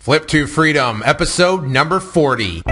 Flip to Freedom, episode number 40.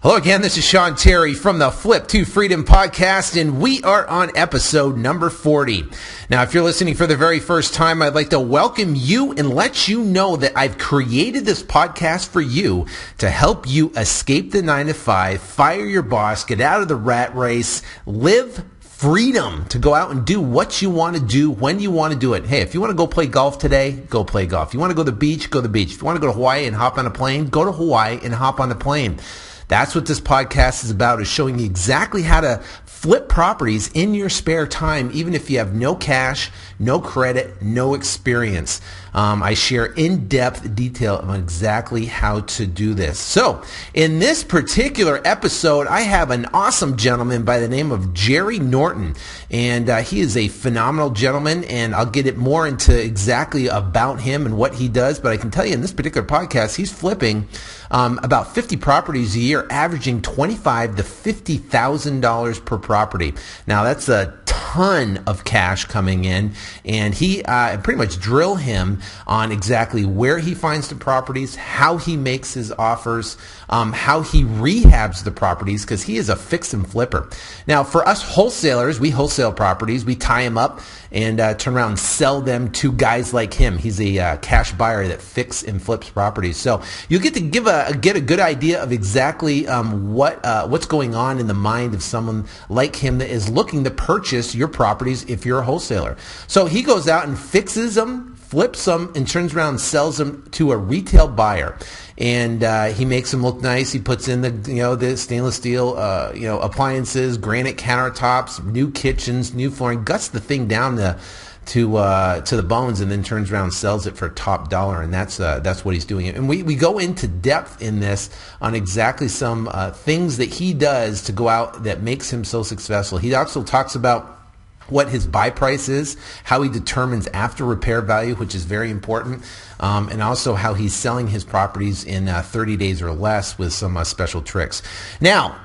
Hello again, this is Sean Terry from the Flip to Freedom podcast, and we are on episode number 40. Now, if you're listening for the very first time, I'd like to welcome you and let you know that I've created this podcast for you to help you escape the 9-to-5, fire your boss, get out of the rat race, live freedom to go out and do what you want to do when you want to do it. Hey, if you want to go play golf today, go play golf. If you want to go to the beach, go to the beach. If you want to go to Hawaii and hop on a plane, go to Hawaii and hop on the plane. That's what this podcast is about, is showing you exactly how to flip properties in your spare time, even if you have no cash, no credit, no experience. I share in-depth detail on exactly how to do this. So, in this particular episode, I have an awesome gentleman by the name of Jerry Norton, and he is a phenomenal gentleman, and I'll get it more into exactly about him and what he does, but I can tell you in this particular podcast, he's flipping about 50 properties a year, averaging $25,000 to $50,000 per property. Now, that's a ton of cash coming in, and he pretty much drill him on exactly where he finds the properties, how he makes his offers, how he rehabs the properties, because he is a fix and flipper. Now, for us wholesalers, we wholesale properties, we tie them up and turn around and sell them to guys like him. He's a cash buyer that fix and flips properties. So you get to get a good idea of exactly what's going on in the mind of someone like him that is looking to purchase your properties if you're a wholesaler. So he goes out and fixes them, flips them, and turns around and sells them to a retail buyer. And he makes them look nice. He puts in the stainless steel appliances, granite countertops, new kitchens, new flooring, guts the thing down to the bones, and then turns around and sells it for top dollar. And that's what he's doing. And we go into depth in this on exactly some things that he does to go out that makes him so successful. He also talks about what his buy price is, how he determines after repair value, which is very important, and also how he's selling his properties in 30 days or less with some special tricks. Now,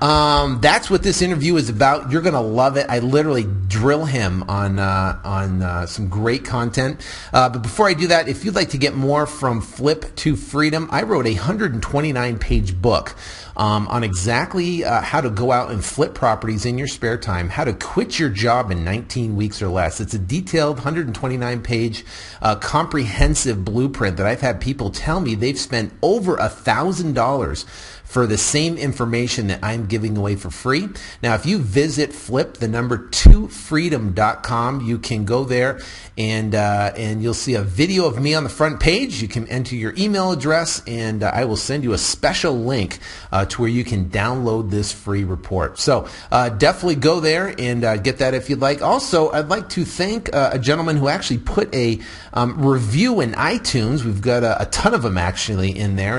that's what this interview is about. You're going to love it. I literally drill him on some great content. But before I do that, if you'd like to get more from Flip to Freedom, I wrote a 129-page book on exactly how to go out and flip properties in your spare time, how to quit your job in 19 weeks or less. It's a detailed 129-page comprehensive blueprint that I've had people tell me they've spent over $1,000 for the same information that I'm giving away for free. Now, if you visit flip2freedom.com, you can go there and you'll see a video of me on the front page. You can enter your email address, and I will send you a special link to where you can download this free report. So definitely go there and get that if you'd like. Also, I'd like to thank a gentleman who actually put a review in iTunes. We've got a ton of them actually in there.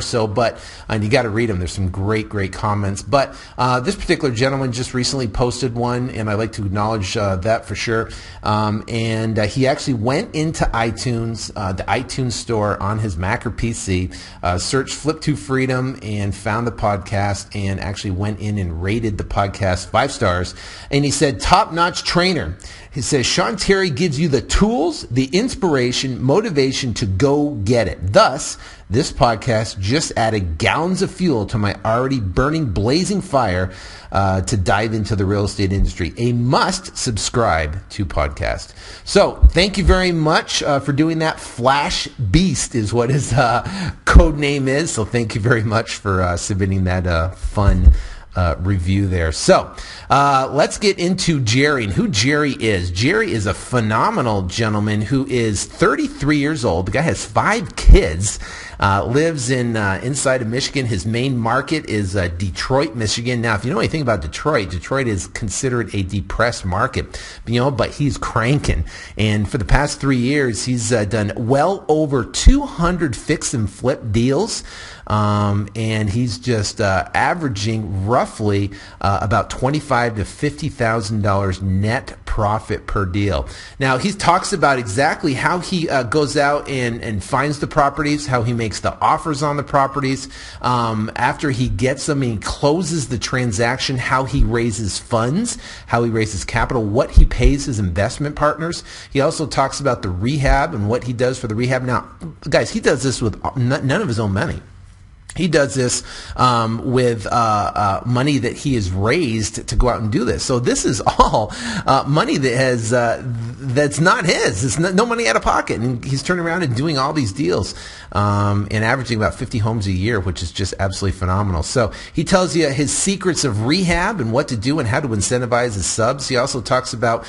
And you got to read them. There's some great comments. But this particular gentleman just recently posted one, and I'd like to acknowledge that for sure. And he actually went into iTunes, the iTunes store on his Mac or PC, searched Flip to Freedom and found the podcast, and actually went in and rated the podcast 5 stars. And he said, top-notch trainer. He says, Sean Terry gives you the tools, the inspiration, motivation to go get it. Thus, this podcast just added gallons of fuel to my already burning, blazing fire to dive into the real estate industry. A must subscribe to podcast. So thank you very much for doing that. Flash Beast is what his code name is. So thank you very much for submitting that fun review there. So let's get into Jerry and who Jerry is. Jerry is a phenomenal gentleman who is 33 years old. The guy has 5 kids. Lives in inside of Michigan. His main market is Detroit, Michigan. Now, if you know anything about Detroit, Detroit is considered a depressed market, but he's cranking. And for the past 3 years, he's done well over 200 fix and flip deals. And he's just averaging roughly roughly about $25,000 to $50,000 net profit per deal. Now, he talks about exactly how he goes out and finds the properties, how he makes the offers on the properties. After he gets them, he closes the transaction, how he raises funds, how he raises capital, what he pays his investment partners. He also talks about the rehab and what he does for the rehab. Now, guys, he does this with none of his own money. He does this with money that he has raised to go out and do this. So this is all money that has that's not his. It's no money out of pocket. And he's turning around and doing all these deals and averaging about 50 homes a year, which is just absolutely phenomenal. So he tells you his secrets of rehab and what to do and how to incentivize his subs. He also talks about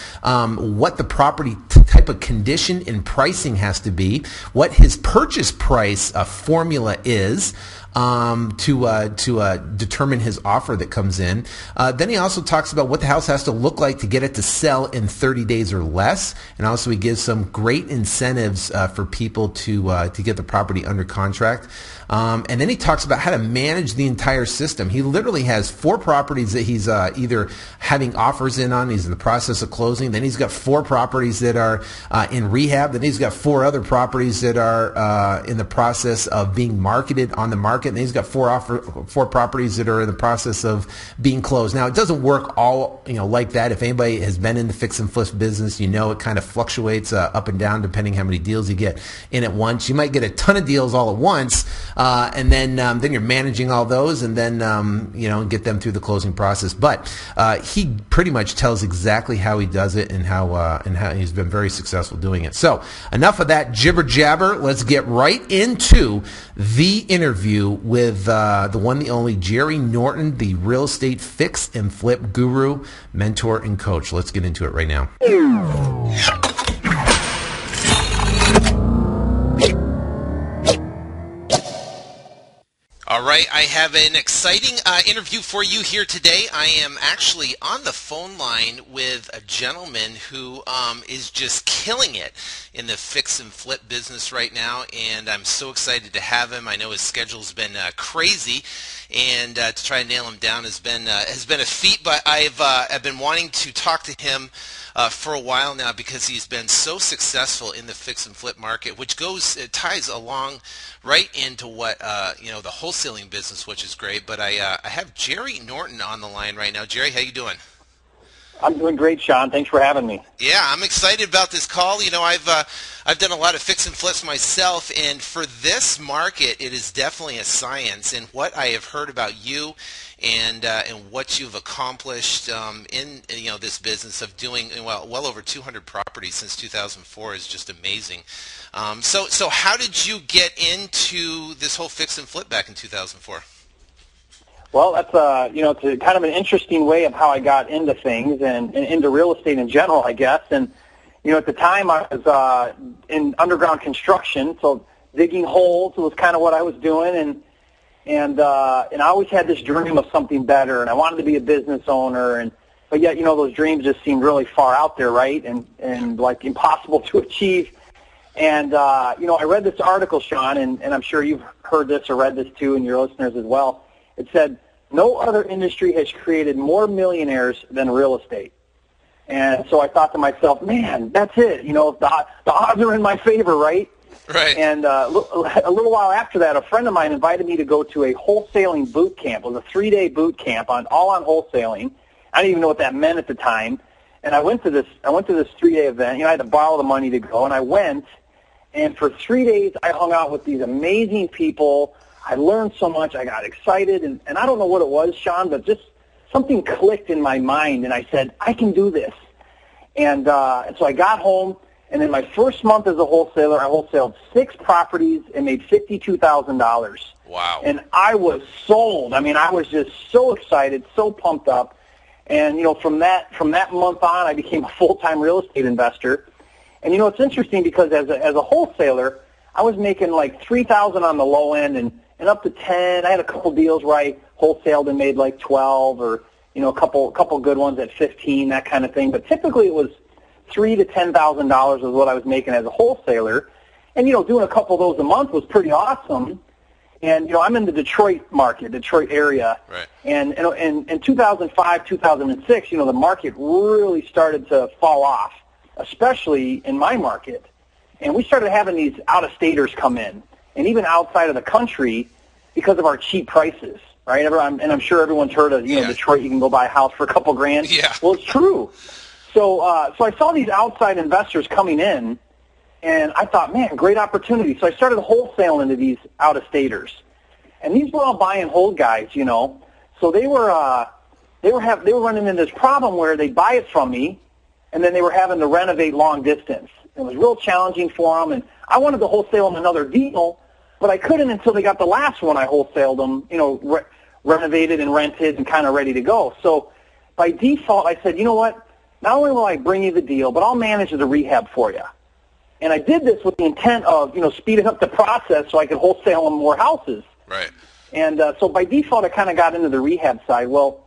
what the property type of condition and pricing has to be, what his purchase price formula is, to determine his offer that comes in. Then he also talks about what the house has to look like to get it to sell in 30 days or less. And also he gives some great incentives for people to get the property under contract. And then he talks about how to manage the entire system. He literally has 4 properties that he's either having offers in on. He's in the process of closing. Then he's got 4 properties that are in rehab. Then he's got 4 other properties that are in the process of being marketed on the market. And he's got 4 properties that are in the process of being closed. Now, it doesn't work all like that. If anybody has been in the fix and flip business, it kind of fluctuates up and down depending how many deals you get in at once. You might get a ton of deals all at once. And then you're managing all those, and then get them through the closing process. But he pretty much tells exactly how he does it and how he's been very successful doing it. So enough of that jibber jabber. Let's get right into the interview with the one, the only Jerry Norton, the real estate fix and flip guru, mentor, and coach. Let's get into it right now. All right, I have an exciting interview for you here today. I am actually on the phone line with a gentleman who is just killing it in the fix and flip business right now, and I'm so excited to have him. I know his schedule's been crazy, and to try and nail him down has been a feat. But I've been wanting to talk to him for a while now because he's been so successful in the fix and flip market, which ties along right into what the wholesaling business, which is great. But I have Jerry Norton on the line right now. Jerry, how you doing? I'm doing great, Sean. Thanks for having me. Yeah, I'm excited about this call. I've done a lot of fix and flips myself, and for this market, it is definitely a science. And what I have heard about you and what you've accomplished in this business of doing well over 200 properties since 2004 is just amazing. So how did you get into this whole fix and flip back in 2004? Well, that's it's kind of an interesting way of how I got into things and into real estate in general, I guess. And at the time I was in underground construction, so digging holes was kind of what I was doing, and I always had this dream of something better, and I wanted to be a business owner, but yet those dreams just seemed really far out there, right, and like impossible to achieve. And I read this article, Sean, and I'm sure you've heard this or read this too, and your listeners as well. It said, no other industry has created more millionaires than real estate. And so I thought to myself, man, that's it. The odds are in my favor, right? Right. And a little while after that, a friend of mine invited me to go to a wholesaling boot camp. It was a 3-day boot camp all on wholesaling. I didn't even know what that meant at the time. And I went to this 3-day event. I had to borrow the money to go, and I went. And for 3 days, I hung out with these amazing people. I learned so much. I got excited, and I don't know what it was, Sean, but just something clicked in my mind, and I said, I can do this. And so I got home, and in my first month as a wholesaler, I wholesaled 6 properties and made $52,000. Wow. And I was sold. I mean, I was just so excited, so pumped up. And, from that month on, I became a full-time real estate investor. And, it's interesting because as a wholesaler, I was making like $3,000 on the low end and up to 10. I had a couple deals where I wholesaled and made like 12, or a couple good ones at 15, that kind of thing. But typically it was $3,000 to $10,000 was what I was making as a wholesaler, and doing a couple of those a month was pretty awesome. And, I'm in the Detroit market, Detroit area. Right. And in 2005, 2006, the market really started to fall off, especially in my market. And we started having these out-of-staters come in, and even outside of the country, because of our cheap prices, right? And I'm sure everyone's heard of, Detroit, you can go buy a house for a couple grand. Yeah. Well, it's true. So I saw these outside investors coming in, and I thought, man, great opportunity. So I started wholesaling into these out-of-staters. And these were all buy and hold guys, So they were running into this problem where they'd buy it from me, and then they were having to renovate long distance. It was real challenging for them, and I wanted to wholesale them another deal, but I couldn't until they got the last one I wholesaled them, renovated and rented and kind of ready to go. So by default, I said, you know what? Not only will I bring you the deal, but I'll manage the rehab for you. And I did this with the intent of, speeding up the process so I could wholesale them more houses. Right. And so by default, I kind of got into the rehab side. Well,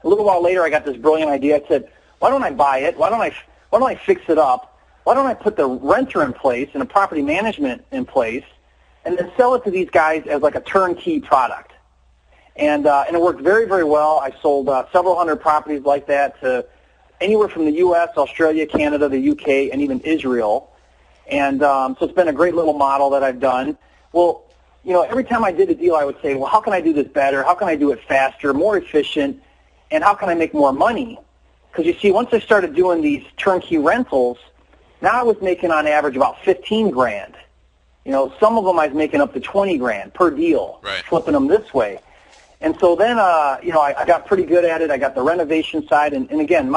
a little while later, I got this brilliant idea. I said, why don't I buy it? Why don't I fix it up? Why don't I put the renter in place and a property management in place, and then sell it to these guys as like a turnkey product? And it worked very, very well. I sold several hundred properties like that to anywhere from the U.S., Australia, Canada, the U.K., and even Israel. And so it's been a great little model that I've done. Well, every time I did a deal, I would say, well, how can I do this better? How can I do it faster, more efficient, and how can I make more money? Because you see, once I started doing these turnkey rentals, now I was making on average about 15 grand. Some of them I was making up to 20 grand per deal, right, flipping them this way. And so then, I got pretty good at it. I got the renovation side. And again,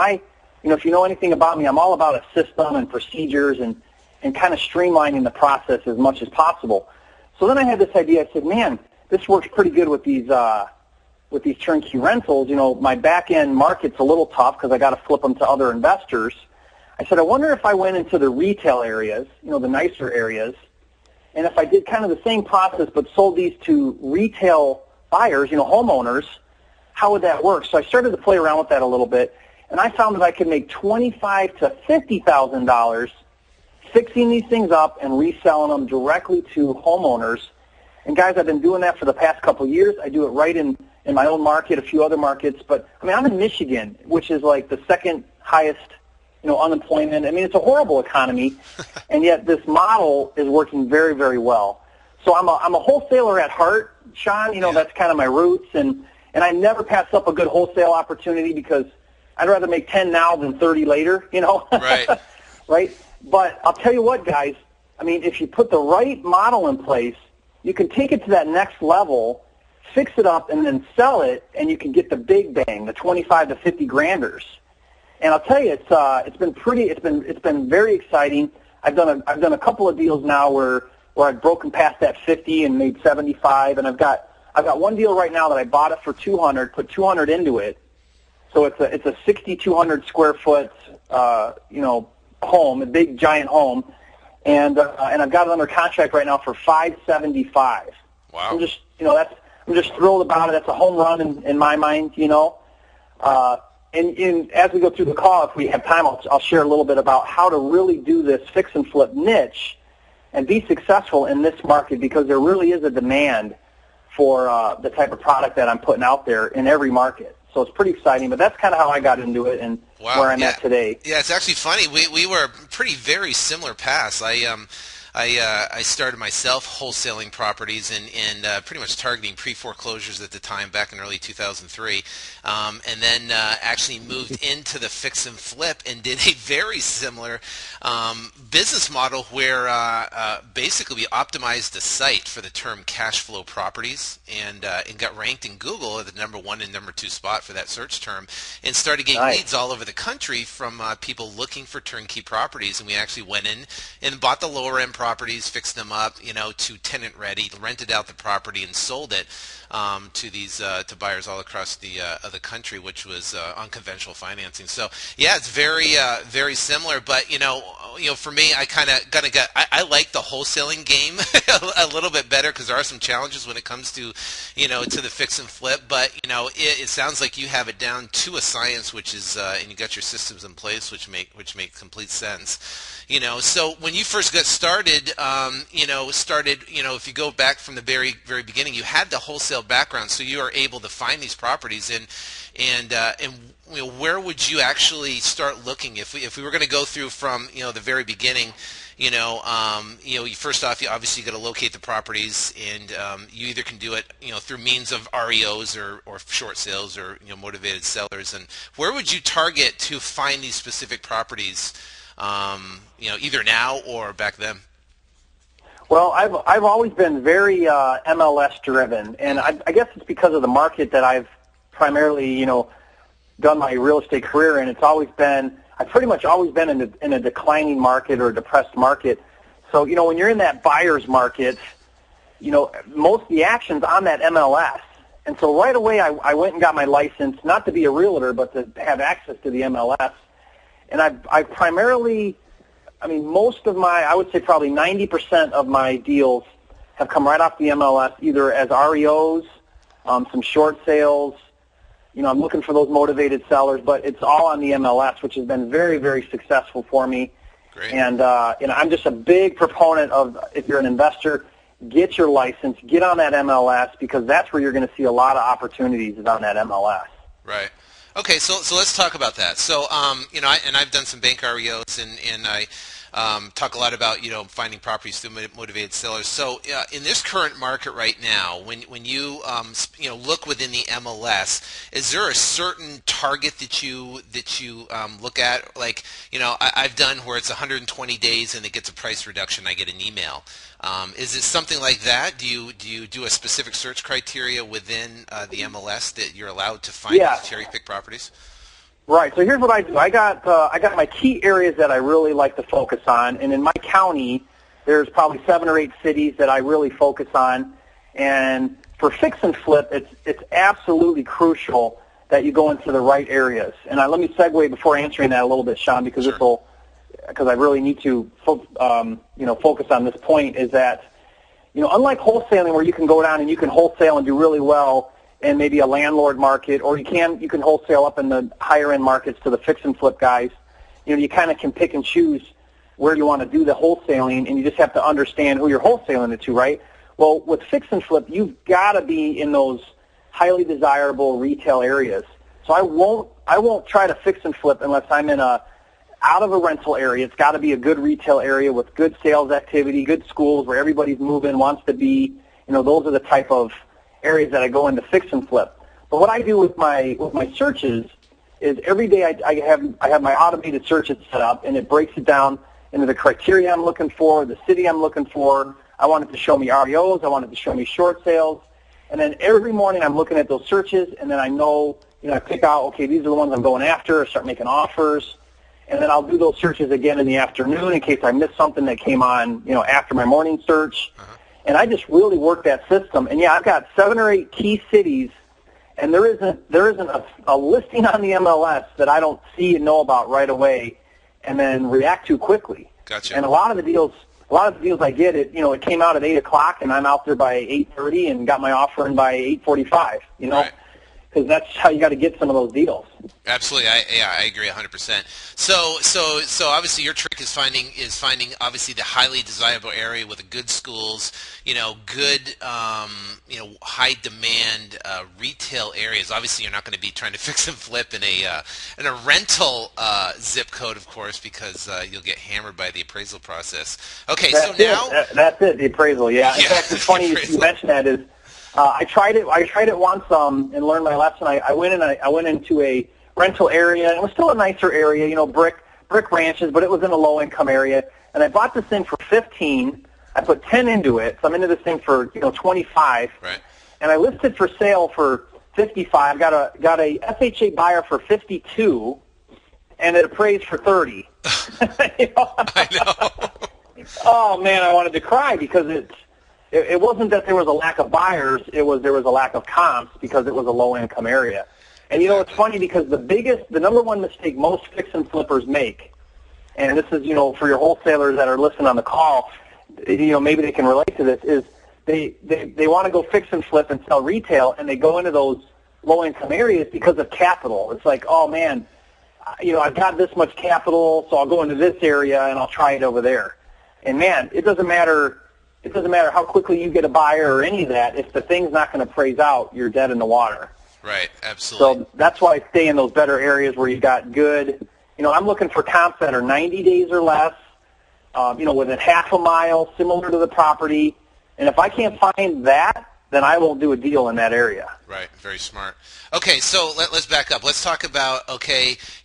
if you know anything about me, I'm all about a system and procedures and kind of streamlining the process as much as possible. So then I had this idea. I said, man, this works pretty good with these turnkey rentals. My back-end market's a little tough because I got to flip them to other investors. I said, I wonder if I went into the retail areas, the nicer areas, and if I did kind of the same process but sold these to retail buyers, homeowners, how would that work? So I started to play around with that a little bit, and I found that I could make $25,000 to $50,000 fixing these things up and reselling them directly to homeowners. And guys, I've been doing that for the past couple of years. I do it right in my own market, a few other markets. But, I'm in Michigan, which is like the second highest, unemployment. It's a horrible economy, and yet this model is working very, very well. So I'm a wholesaler at heart, Sean. That's kind of my roots. And I never pass up a good wholesale opportunity because I'd rather make 10 now than 30 later, Right. Right? But I'll tell you what, guys, if you put the right model in place, you can take it to that next level, fix it up, and then sell it, and you can get the big bang, the 25 to 50 granders. And I'll tell you, it's been very exciting. I've done a couple of deals now where I've broken past that 50 and made 75, and I've got one deal right now that I bought it for 200, put 200 into it. So it's a 6,200 square foot home, a big giant home, and I've got it under contract right now for 575. Wow. I'm just thrilled about it. That's a home run in my mind, And as we go through the call, if we have time, I'll share a little bit about how to really do this fix and flip niche and be successful in this market, because there really is a demand for the type of product that I'm putting out there in every market. So it's pretty exciting, but that's kind of how I got into it and where I'm at today. Yeah, it's actually funny. We were very similar paths. I started myself wholesaling properties and pretty much targeting pre-foreclosures at the time back in early 2003, and then actually moved into the fix and flip and did a very similar business model where basically we optimized the site for the term cash flow properties and got ranked in Google at the number 1 and number 2 spot for that search term, and started getting leads all over the country from people looking for turnkey properties. And we actually went in and bought the lower end properties, fixed them up, to tenant ready, rented out the property and sold it to these to buyers all across the country, which was unconventional financing. So yeah, it's very similar. But for me, I kind of I like the wholesaling game a little bit better because there are some challenges when it comes to to the fix and flip. But it sounds like you have it down to a science, which is and you got your systems in place, which make complete sense. So when you first got started, started, if you go back from the very, very beginning, you had the wholesale background, so you are able to find these properties. And where would you actually start looking if we were going to go through from the very beginning? First off, you obviously got to locate the properties, and you either can do it through means of REOs or short sales or motivated sellers. And where would you target to find these specific properties? Either now or back then. Well, I've always been very MLS driven, and I guess it's because of the market that I've primarily done my real estate career in. I've pretty much always been in a declining market or a depressed market. So when you're in that buyer's market, most of the action's on that MLS. And so right away I went and got my license, not to be a realtor, but to have access to the MLS. And I primarily, most of I would say probably 90% of my deals have come right off the MLS, either as REOs, some short sales. I'm looking for those motivated sellers, but it's all on the MLS, which has been very, very successful for me. Great. And I'm just a big proponent of, if you're an investor, get your license, get on that MLS, because that's where you're going to see a lot of opportunities is on that MLS. Right. Okay, so let's talk about that. So, I've done some bank REOs, and I talk a lot about finding properties through motivated sellers. So, in this current market right now, when you look within the MLS, is there a certain target that you look at? Like, I've done where it's 120 days and it gets a price reduction. I get an email. Is it something like that? Do you do a specific search criteria within the MLS that you're allowed to find these cherry pick properties? Right. So here's what I do. I got my key areas that I really like to focus on, and in my county, there's probably 7 or 8 cities that I really focus on. And for fix and flip, it's absolutely crucial that you go into the right areas. And let me segue before answering that a little bit, Sean, because Sure. because I really need to focus on this point, is that unlike wholesaling, where you can go down and you can wholesale and do really well in maybe a landlord market, or you can wholesale up in the higher end markets to the fix and flip guys. You kind of can pick and choose where you want to do the wholesaling, and you just have to understand who you're wholesaling it to, right? Well, with fix and flip, you've got to be in those highly desirable retail areas. So I won't try to fix and flip unless I'm in out of a rental area. It's got to be a good retail area with good sales activity, good schools where everybody's moving, wants to be. Those are the type of areas that I go into fix and flip. But what I do with my searches is every day I have my automated searches set up, and it breaks it down into the criteria I'm looking for, the city I'm looking for. I want it to show me REOs. I want it to show me short sales. And then every morning I'm looking at those searches, and then I know, I pick out, okay, these are the ones I'm going after, start making offers. And then I'll do those searches again in the afternoon in case I missed something that came on, after my morning search. Uh-huh. And I just really work that system. And I've got 7 or 8 key cities, and there isn't a listing on the MLS that I don't see and know about right away, and then react to quickly. Gotcha. And a lot of the deals I get, it came out at 8 o'clock, and I'm out there by 8:30 and got my offer in by 8:45. Right. Because that's how you got to get some of those deals. Absolutely, I agree 100%. So obviously your trick is finding obviously the highly desirable area with the good schools, good high demand retail areas. Obviously, you're not going to be trying to fix and flip in a rental zip code, of course, because you'll get hammered by the appraisal process. Okay, that's the appraisal. Yeah. In fact, it's funny you mentioned that. Is I tried it once and learned my lesson. I went into a rental area, and it was still a nicer area, brick ranches, but it was in a low income area. And I bought this thing for $15. I put $10 into it, so I'm into this thing for $25. Right. And I listed for sale for $55. Got a FHA buyer for $52, and it appraised for $30. I know. Oh man, I wanted to cry because it wasn't that there was a lack of buyers, there was a lack of comps because it was a low-income area. And, it's funny because the number one mistake most fix and flippers make, and this is, for your wholesalers that are listening on the call, maybe they can relate to this, is they want to go fix and flip and sell retail, and they go into those low-income areas because of capital. It's like, oh, man, I've got this much capital, so I'll go into this area and I'll try it over there. And man, it doesn't matter how quickly you get a buyer or any of that. If the thing's not going to appraise out, you're dead in the water. Right, absolutely. So that's why I stay in those better areas where you got good. I'm looking for comps that are 90 days or less. Within half a mile, similar to the property. And if I can't find that, then I won't do a deal in that area. Right, very smart. Okay, so let's back up. Let's talk about,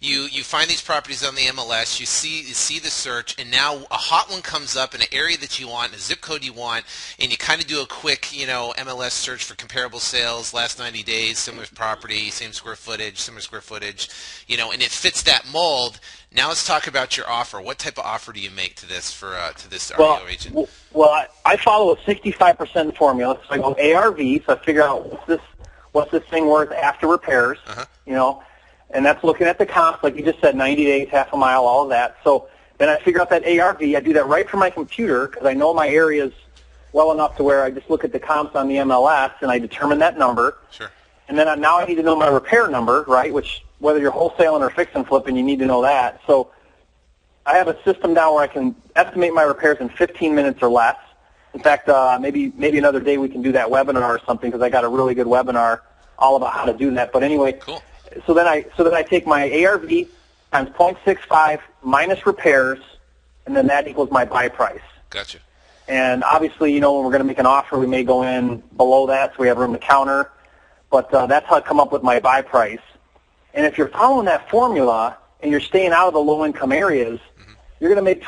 you find these properties on the MLS, you see the search, and now a hot one comes up in an area that you want, a zip code you want, and you kind of do a quick, MLS search for comparable sales, last 90 days, similar property, same square footage, similar square footage, and it fits that mold. Now let's talk about your offer. What type of offer do you make to this to this REO agent? Well, I follow a 65% formula. So I go ARV, so I figure out what's this thing worth after repairs, and that's looking at the comps, like you just said, 90 days, half a mile, all of that. So then I figure out that ARV. I do that right from my computer because I know my areas well enough to where I just look at the comps on the MLS and I determine that number. Sure. And then now I need to know my repair number, right, which whether you're wholesaling or fix and flipping, you need to know that. So I have a system now where I can estimate my repairs in 15 minutes or less. In fact, maybe another day we can do that webinar or something because I got a really good webinar all about how to do that. But anyway, cool. So then I take my ARV times 0.65 minus repairs, and then that equals my buy price. Gotcha. And obviously, when we're going to make an offer, we may go in below that so we have room to counter. But that's how I come up with my buy price. And if you're following that formula and you're staying out of the low-income areas, you're going to make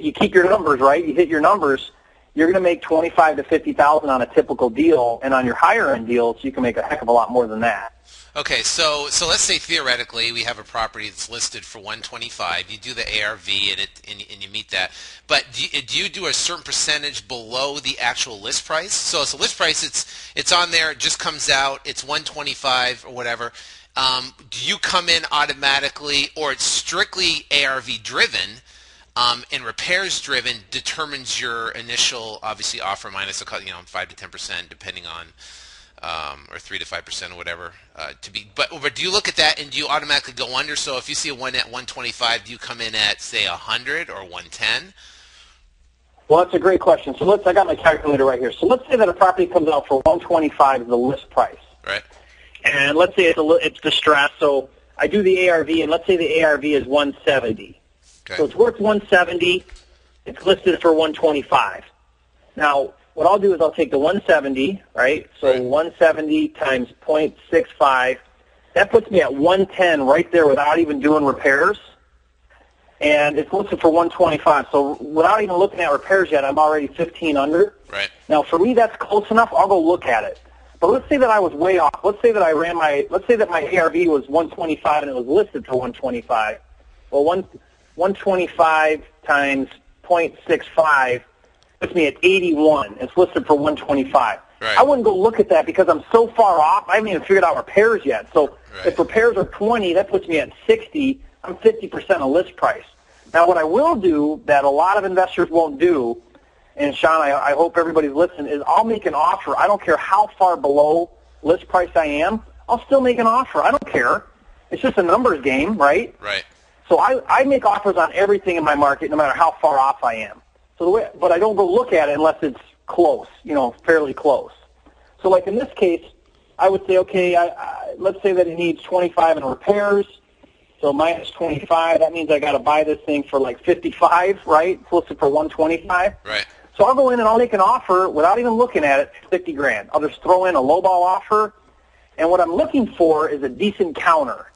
you keep your numbers right. You hit your numbers. You're going to make $25,000 to $50,000 on a typical deal, and on your higher-end deals, you can make a heck of a lot more than that. Okay, so let's say theoretically we have a property that's listed for $125,000. You do the ARV and you meet that, but do you do a certain percentage below the actual list price? So it's a list price. It's on there. It just comes out. It's $125,000 or whatever. Do you come in automatically, or it's strictly ARV driven? And repairs driven determines your initial, obviously, offer minus 5 to 10%, depending on, or 3 to 5% or whatever But do you look at that and do you automatically go under? So if you see a one at 125, do you come in at say 100 or 110? Well, that's a great question. So I got my calculator right here. So let's say that a property comes out for 125 is the list price. Right. And let's say it's distressed. So I do the ARV, and let's say the ARV is 170. Okay. So it's worth 170. It's listed for 125. Now, what I'll do is I'll take the 170, right? So Right. 170 times 0.65. That puts me at 110 right there without even doing repairs. And it's listed for 125. So without even looking at repairs yet, I'm already 15 under. Right. Now, for me, that's close enough. I'll go look at it. But let's say that I was way off. Let's say that let's say that my ARV was 125 and it was listed for 125. Well, 125 times 0.65 puts me at 81. It's listed for 125. Right. I wouldn't go look at that because I'm so far off. I haven't even figured out repairs yet. So Right. if repairs are 20, that puts me at 60. I'm 50% of list price. Now, what I will do that a lot of investors won't do, and Sean, I hope everybody's listening, is I'll make an offer. I don't care how far below list price I am. I'll still make an offer. I don't care. It's just a numbers game, right? Right. So I make offers on everything in my market, no matter how far off I am. But I don't go look at it unless it's close, fairly close. So like in this case, I would say, okay, let's say that it needs 25 in repairs. So minus 25, that means I got to buy this thing for like 55, right? It's listed for 125. Right. So I'll go in and I'll make an offer without even looking at it, $50,000. I'll just throw in a lowball offer, and what I'm looking for is a decent counter.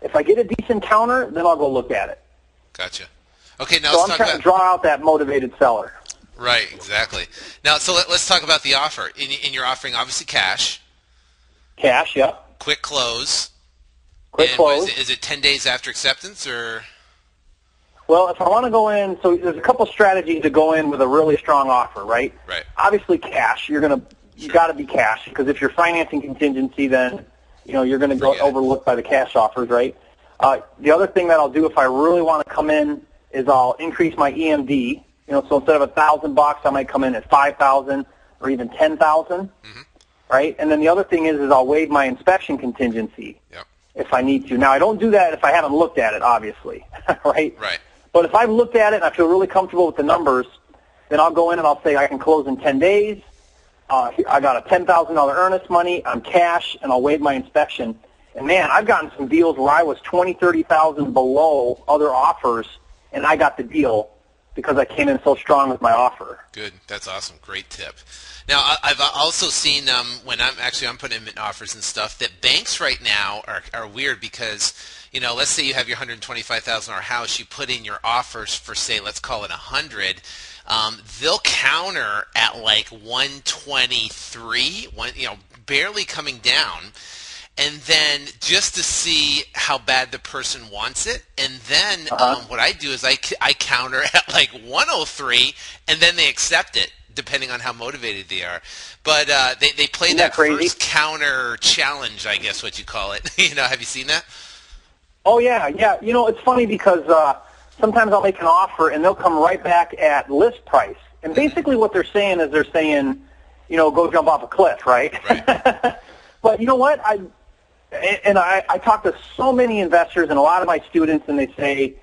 If I get a decent counter, then I'll go look at it. Gotcha. Okay, now So let's I'm talk trying about to draw out that motivated seller. Right, exactly. Now, so let's talk about the offer. In your offering, obviously cash, Cash, yep. quick close. Quick And close. Is it 10 days after acceptance or? Well, if I want to go in, so there's a couple strategies to go in with a really strong offer, right? Right. Obviously, cash. You got to be cash, because if you're financing contingency, then you're going to go Forget it. overlooked by the cash offers, right? The other thing that I'll do if I really want to come in is I'll increase my EMD. So instead of $1,000, I might come in at 5,000 or even 10,000, right? And then the other thing is I'll waive my inspection contingency Yep. if I need to. Now, I don't do that if I haven't looked at it, obviously, right? Right. But if I've looked at it and I feel really comfortable with the numbers, then I'll go in and I'll say I can close in 10 days. I got a $10,000 earnest money. I'm cash, and I'll waive my inspection. And, man, I've gotten some deals where I was $20,000, $30,000 below other offers, and I got the deal because I came in so strong with my offer. Good. That's awesome. Great tip. Now, I've also seen when I'm putting in offers and stuff that banks right now are weird because, let's say you have your $125,000 house, you put in your offers for, say, let's call it 100. They'll counter at like 123, barely coming down. And then just to see how bad the person wants it, and then what I do is I counter at like 103, and then they accept it, depending on how motivated they are. But they play that first counter challenge, I guess what you call it. Have you seen that? Oh, yeah. It's funny because sometimes I'll make an offer, and they'll come right back at list price. And basically what they're saying is go jump off a cliff, right? Right. But you know what? I talk to so many investors and a lot of my students, and they say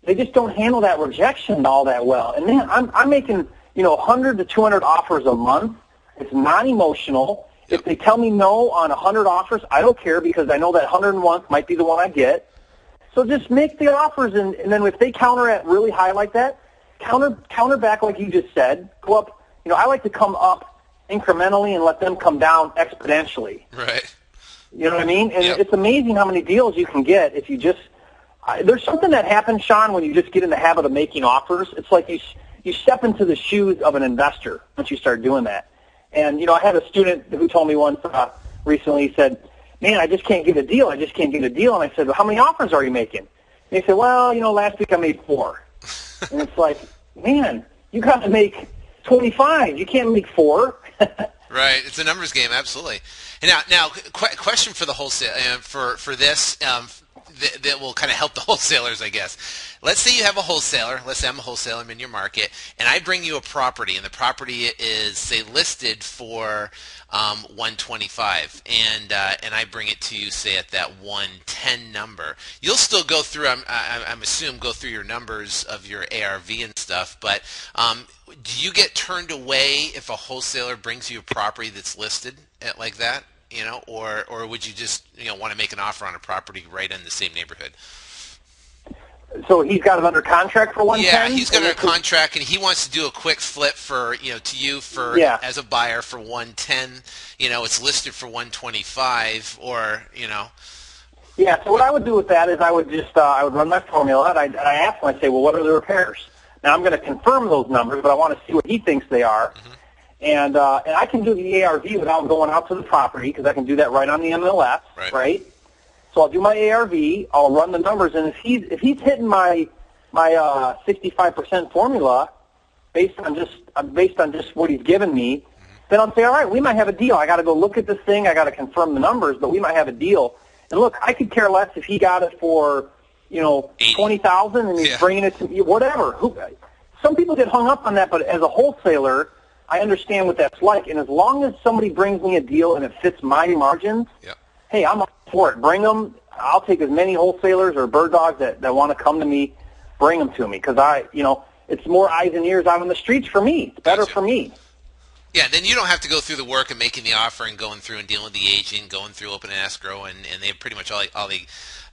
they just don't handle that rejection all that well. And man, I'm making 100 to 200 offers a month. It's not emotional. If they tell me no on 100 offers, I don't care because I know that 101th might be the one I get. So just make the offers, and then if they counter at really high like that, counter back like you just said. Go up. I like to come up incrementally and let them come down exponentially. Right. You know what I mean? And It's amazing how many deals you can get if you just there's something that happens, Sean, when you just get in the habit of making offers. It's like you step into the shoes of an investor once you start doing that. And, I had a student who told me once recently, he said, man, I just can't get a deal. And I said, well, how many offers are you making? And he said, well, last week I made 4. And it's like, man, you got to make 25. You can't make 4. Right. It's a numbers game, absolutely. And now, question for the wholesale for this that will kind of help the wholesalers, I guess. Let's say you have a wholesaler. Let's say I'm a wholesaler. I'm in your market, and I bring you a property, and the property is, say, listed for 125, and I bring it to you, say, at that 110 number. You'll still go through. I'm assuming go through your numbers of your ARV and stuff, but do you get turned away if a wholesaler brings you a property that's listed at like that? Or would you just want to make an offer on a property right in the same neighborhood? So he's got it under contract for 110? Yeah, he's got it under contract, and he wants to do a quick flip for to you as a buyer for 110. It's listed for 125, or Yeah. So what I would do with that is I would just I would run my formula, and I ask him. I say, well, what are the repairs? Now I'm going to confirm those numbers, but I want to see what he thinks they are. Mm-hmm. And I can do the ARV without going out to the property because I can do that right on the MLS, right? So I'll do my ARV. I'll run the numbers, and if he's hitting my 65% formula based on just what he's given me, then I'll say, all right, we might have a deal. I got to go look at this thing. I got to confirm the numbers, but we might have a deal. And look, I could care less if he got it for $20,000 and he's bringing it to me, whatever. Some people get hung up on that, but as a wholesaler, I understand what that's like, and as long as somebody brings me a deal and it fits my margins, hey, I'm up for it. Bring them. I'll take as many wholesalers or bird dogs that want to come to me, bring them to me, because it's more eyes and ears out on the streets for me. It's better for me. Yeah, then you don't have to go through the work of making the offer and going through and dealing with the agent, going through open escrow, and they have pretty much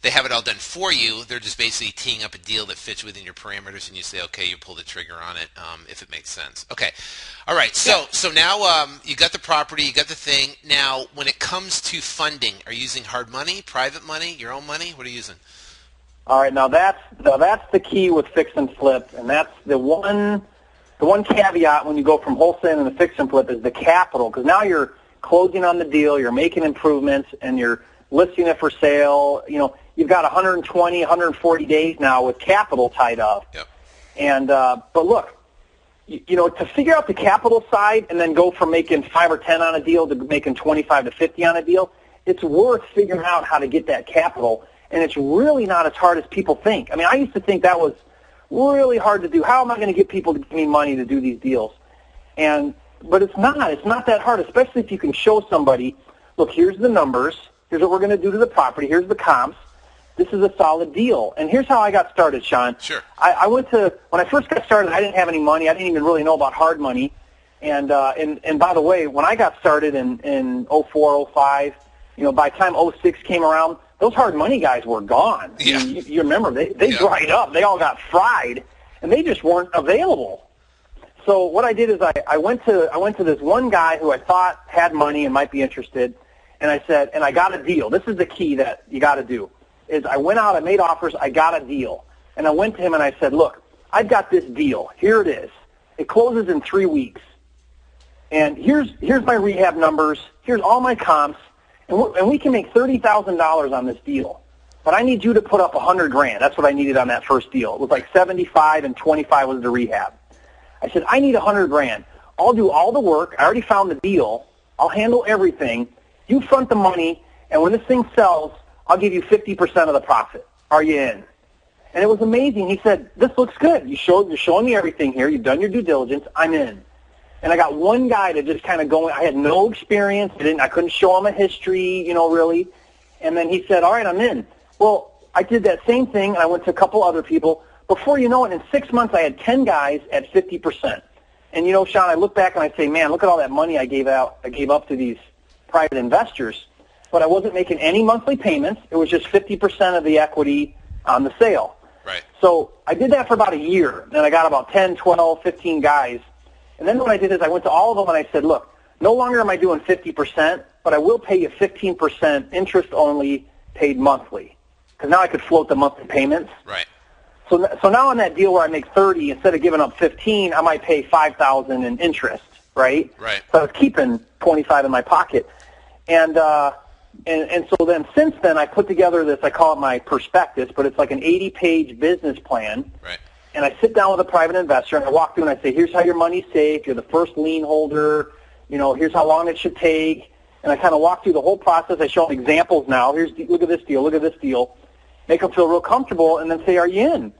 they have it all done for you. They're just basically teeing up a deal that fits within your parameters, and you say, okay, you pull the trigger on it if it makes sense. Okay. All right. So now you got the property, you got the thing. Now, when it comes to funding, are you using hard money, private money, your own money? What are you using? All right. Now that's the key with fix and flip, and that's the one caveat when you go from wholesale to fix and flip is the capital, because now you're closing on the deal, you're making improvements, and you're listing it for sale. You've got 120, 140 days now with capital tied up. Yep. And but look, to figure out the capital side and then go from making 5 or 10 on a deal to making 25 to 50 on a deal, it's worth figuring out how to get that capital, and it's really not as hard as people think. I mean, I used to think that was really hard to do. How am I going to get people to give me money to do these deals? But it's not. It's not that hard, especially if you can show somebody, look, here's the numbers. Here's what we're going to do to the property. Here's the comps. this is a solid deal. And here's how I got started, Sean. Sure. When I first got started, I didn't have any money. I didn't even really know about hard money. And by the way, when I got started in 04, 05, by the time 06 came around, those hard money guys were gone. Yeah. I mean, you remember, they dried up. They all got fried, and they just weren't available. So what I did is I went to this one guy who I thought had money and might be interested, and I said, and I got a deal. This is the key that you got to do, is I went out, I made offers, I got a deal. And I went to him and I said, look, I've got this deal. Here it is. It closes in 3 weeks. And here's my rehab numbers. Here's all my comps. And we can make $30,000 on this deal. But I need you to put up $100,000. That's what I needed on that first deal. It was like 75 and 25 was the rehab. I said, I need $100,000. I'll do all the work. I already found the deal. I'll handle everything. You front the money, and when this thing sells, I'll give you 50% of the profit. Are you in? And it was amazing. He said, this looks good. You're showing me everything here. You've done your due diligence. I'm in. And I got one guy to just kind of go. I had no experience. I couldn't show him a history, really. And then he said, all right, I'm in. Well, I did that same thing, and I went to a couple other people. Before you know it, in 6 months, I had 10 guys at 50%. And, Sean, I look back and I say, man, look at all that money I gave up to these private investors. But I wasn't making any monthly payments. It was just 50% of the equity on the sale. Right. So I did that for about a year. Then I got about 10, 12, 15 guys. And then what I did is I went to all of them and I said, look, no longer am I doing 50%, but I will pay you 15% interest only paid monthly. Because now I could float the monthly payments. Right. So now on that deal where I make 30, instead of giving up 15, I might pay 5,000 in interest, right? Right. So I was keeping 25 in my pocket. And so then since then I put together this, I call it my prospectus, but it's like an 80-page business plan. Right. And I sit down with a private investor, and I walk through and I say, here's how your money's safe. You're the first lien holder. Here's how long it should take. And I kind of walk through the whole process. I show them examples now. Look at this deal. Look at this deal. Make them feel real comfortable, and then say, are you in?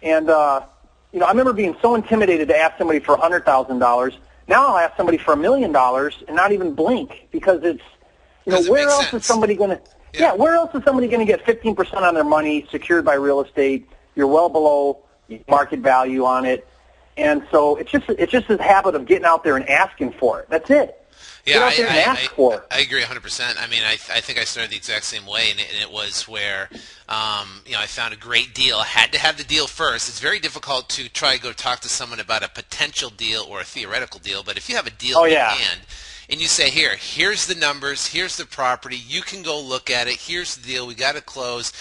And, I remember being so intimidated to ask somebody for $100,000. Now I'll ask somebody for $1 million and not even blink because it's, where else is somebody going to, where else is somebody going to get 15% on their money secured by real estate? You're well below market value on it. And so it's just this habit of getting out there and asking for it. That's it. Yeah, I agree 100%. I mean, I think I started the exact same way, and it was where, I found a great deal. I had to have the deal first. It's very difficult to try to go talk to someone about a potential deal or a theoretical deal, but if you have a deal in hand, and you say, here's the numbers, here's the property, you can go look at it, here's the deal, we got to close.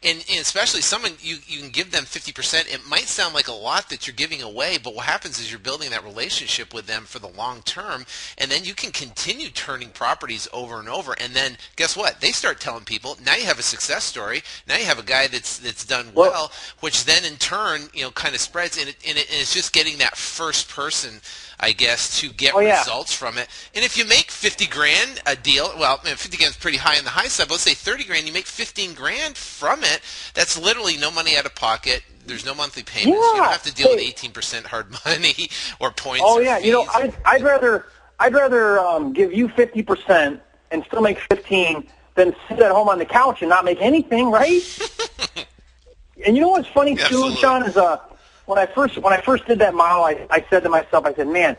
And especially someone, you can give them 50%. It might sound like a lot that you're giving away, but what happens is you're building that relationship with them for the long term, and then you can continue turning properties over and over. And then guess what? They start telling people, now you have a success story. Now you have a guy that's done well, which then in turn, kind of spreads, and it's just getting that first person, I guess, to get results from it. And if you make $50,000 a deal, well, $50,000 is pretty high on the high side, but let's say $30,000, you make $15,000 from it. That's literally no money out of pocket. There's no monthly payments. You don't have to deal with 18% hard money or points. Oh or yeah, fees. I'd rather give you 50% and still make 15 than sit at home on the couch and not make anything, right? And you know what's funny too, Sean, is when I first did that model, I said to myself, I said, man,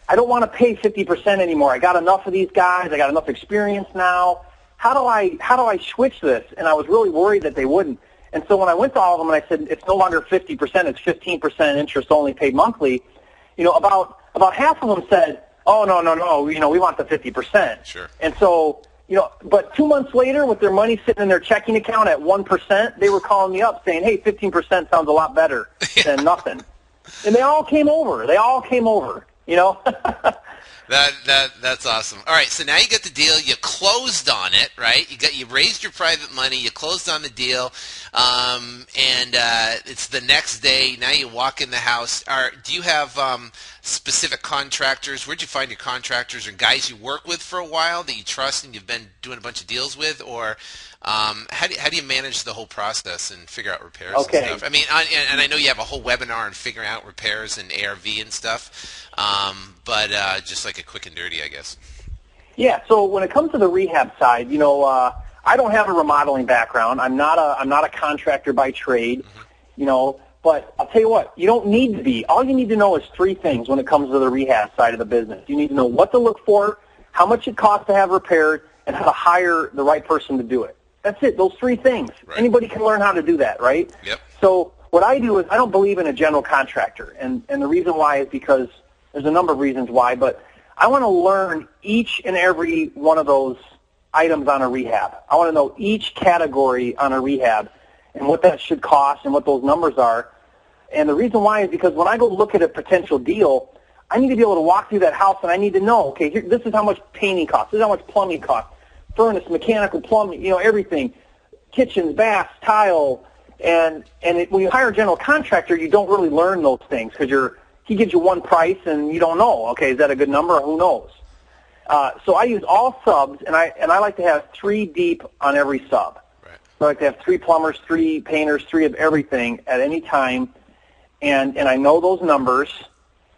I don't want to pay 50% anymore. I got enough of these guys. I got enough experience now. How do I switch this? And I was really worried that they wouldn't. And so when I went to all of them and I said, it's no longer 50%, it's 15% interest only paid monthly, about half of them said, oh, no, we want the 50%. Sure. And so, but 2 months later, with their money sitting in their checking account at 1%, they were calling me up saying, hey, 15% sounds a lot better than nothing. And they all came over. That's awesome. All right, so now you got the deal. You closed on it, right? You raised your private money. You closed on the deal, and it's the next day. Now you walk in the house. Do you have specific contractors? Where'd you find your contractors, or guys you work with for a while that you trust and you've been doing a bunch of deals with, or how do you manage the whole process and figure out repairs and stuff? I mean, and I know you have a whole webinar on figuring out repairs and ARV and stuff, but just like a quick and dirty, I guess. Yeah, so when it comes to the rehab side, I don't have a remodeling background. I'm not a contractor by trade, you know. But I'll tell you what, you don't need to be. All you need to know is three things when it comes to the rehab side of the business. You need to know what to look for, how much it costs to have repaired, and how to hire the right person to do it. That's it, those three things. Right. Anybody can learn how to do that, right? Yep. So what I do is I don't believe in a general contractor. And the reason why is because there's a number of reasons why, but I want to learn each and every one of those items on a rehab. I want to know each category on a rehab and what that should cost and what those numbers are. And the reason why is because when I go look at a potential deal, I need to be able to walk through that house and I need to know, okay, here, this is how much painting costs, this is how much plumbing costs, furnace, mechanical, plumbing, you know, everything, kitchens, baths, tile. And when you hire a general contractor, you don't really learn those things because he gives you one price and you don't know, okay, is that a good number or who knows? So I use all subs, and I like to have 3 deep on every sub. So I like to have 3 plumbers, 3 painters, 3 of everything at any time, and I know those numbers.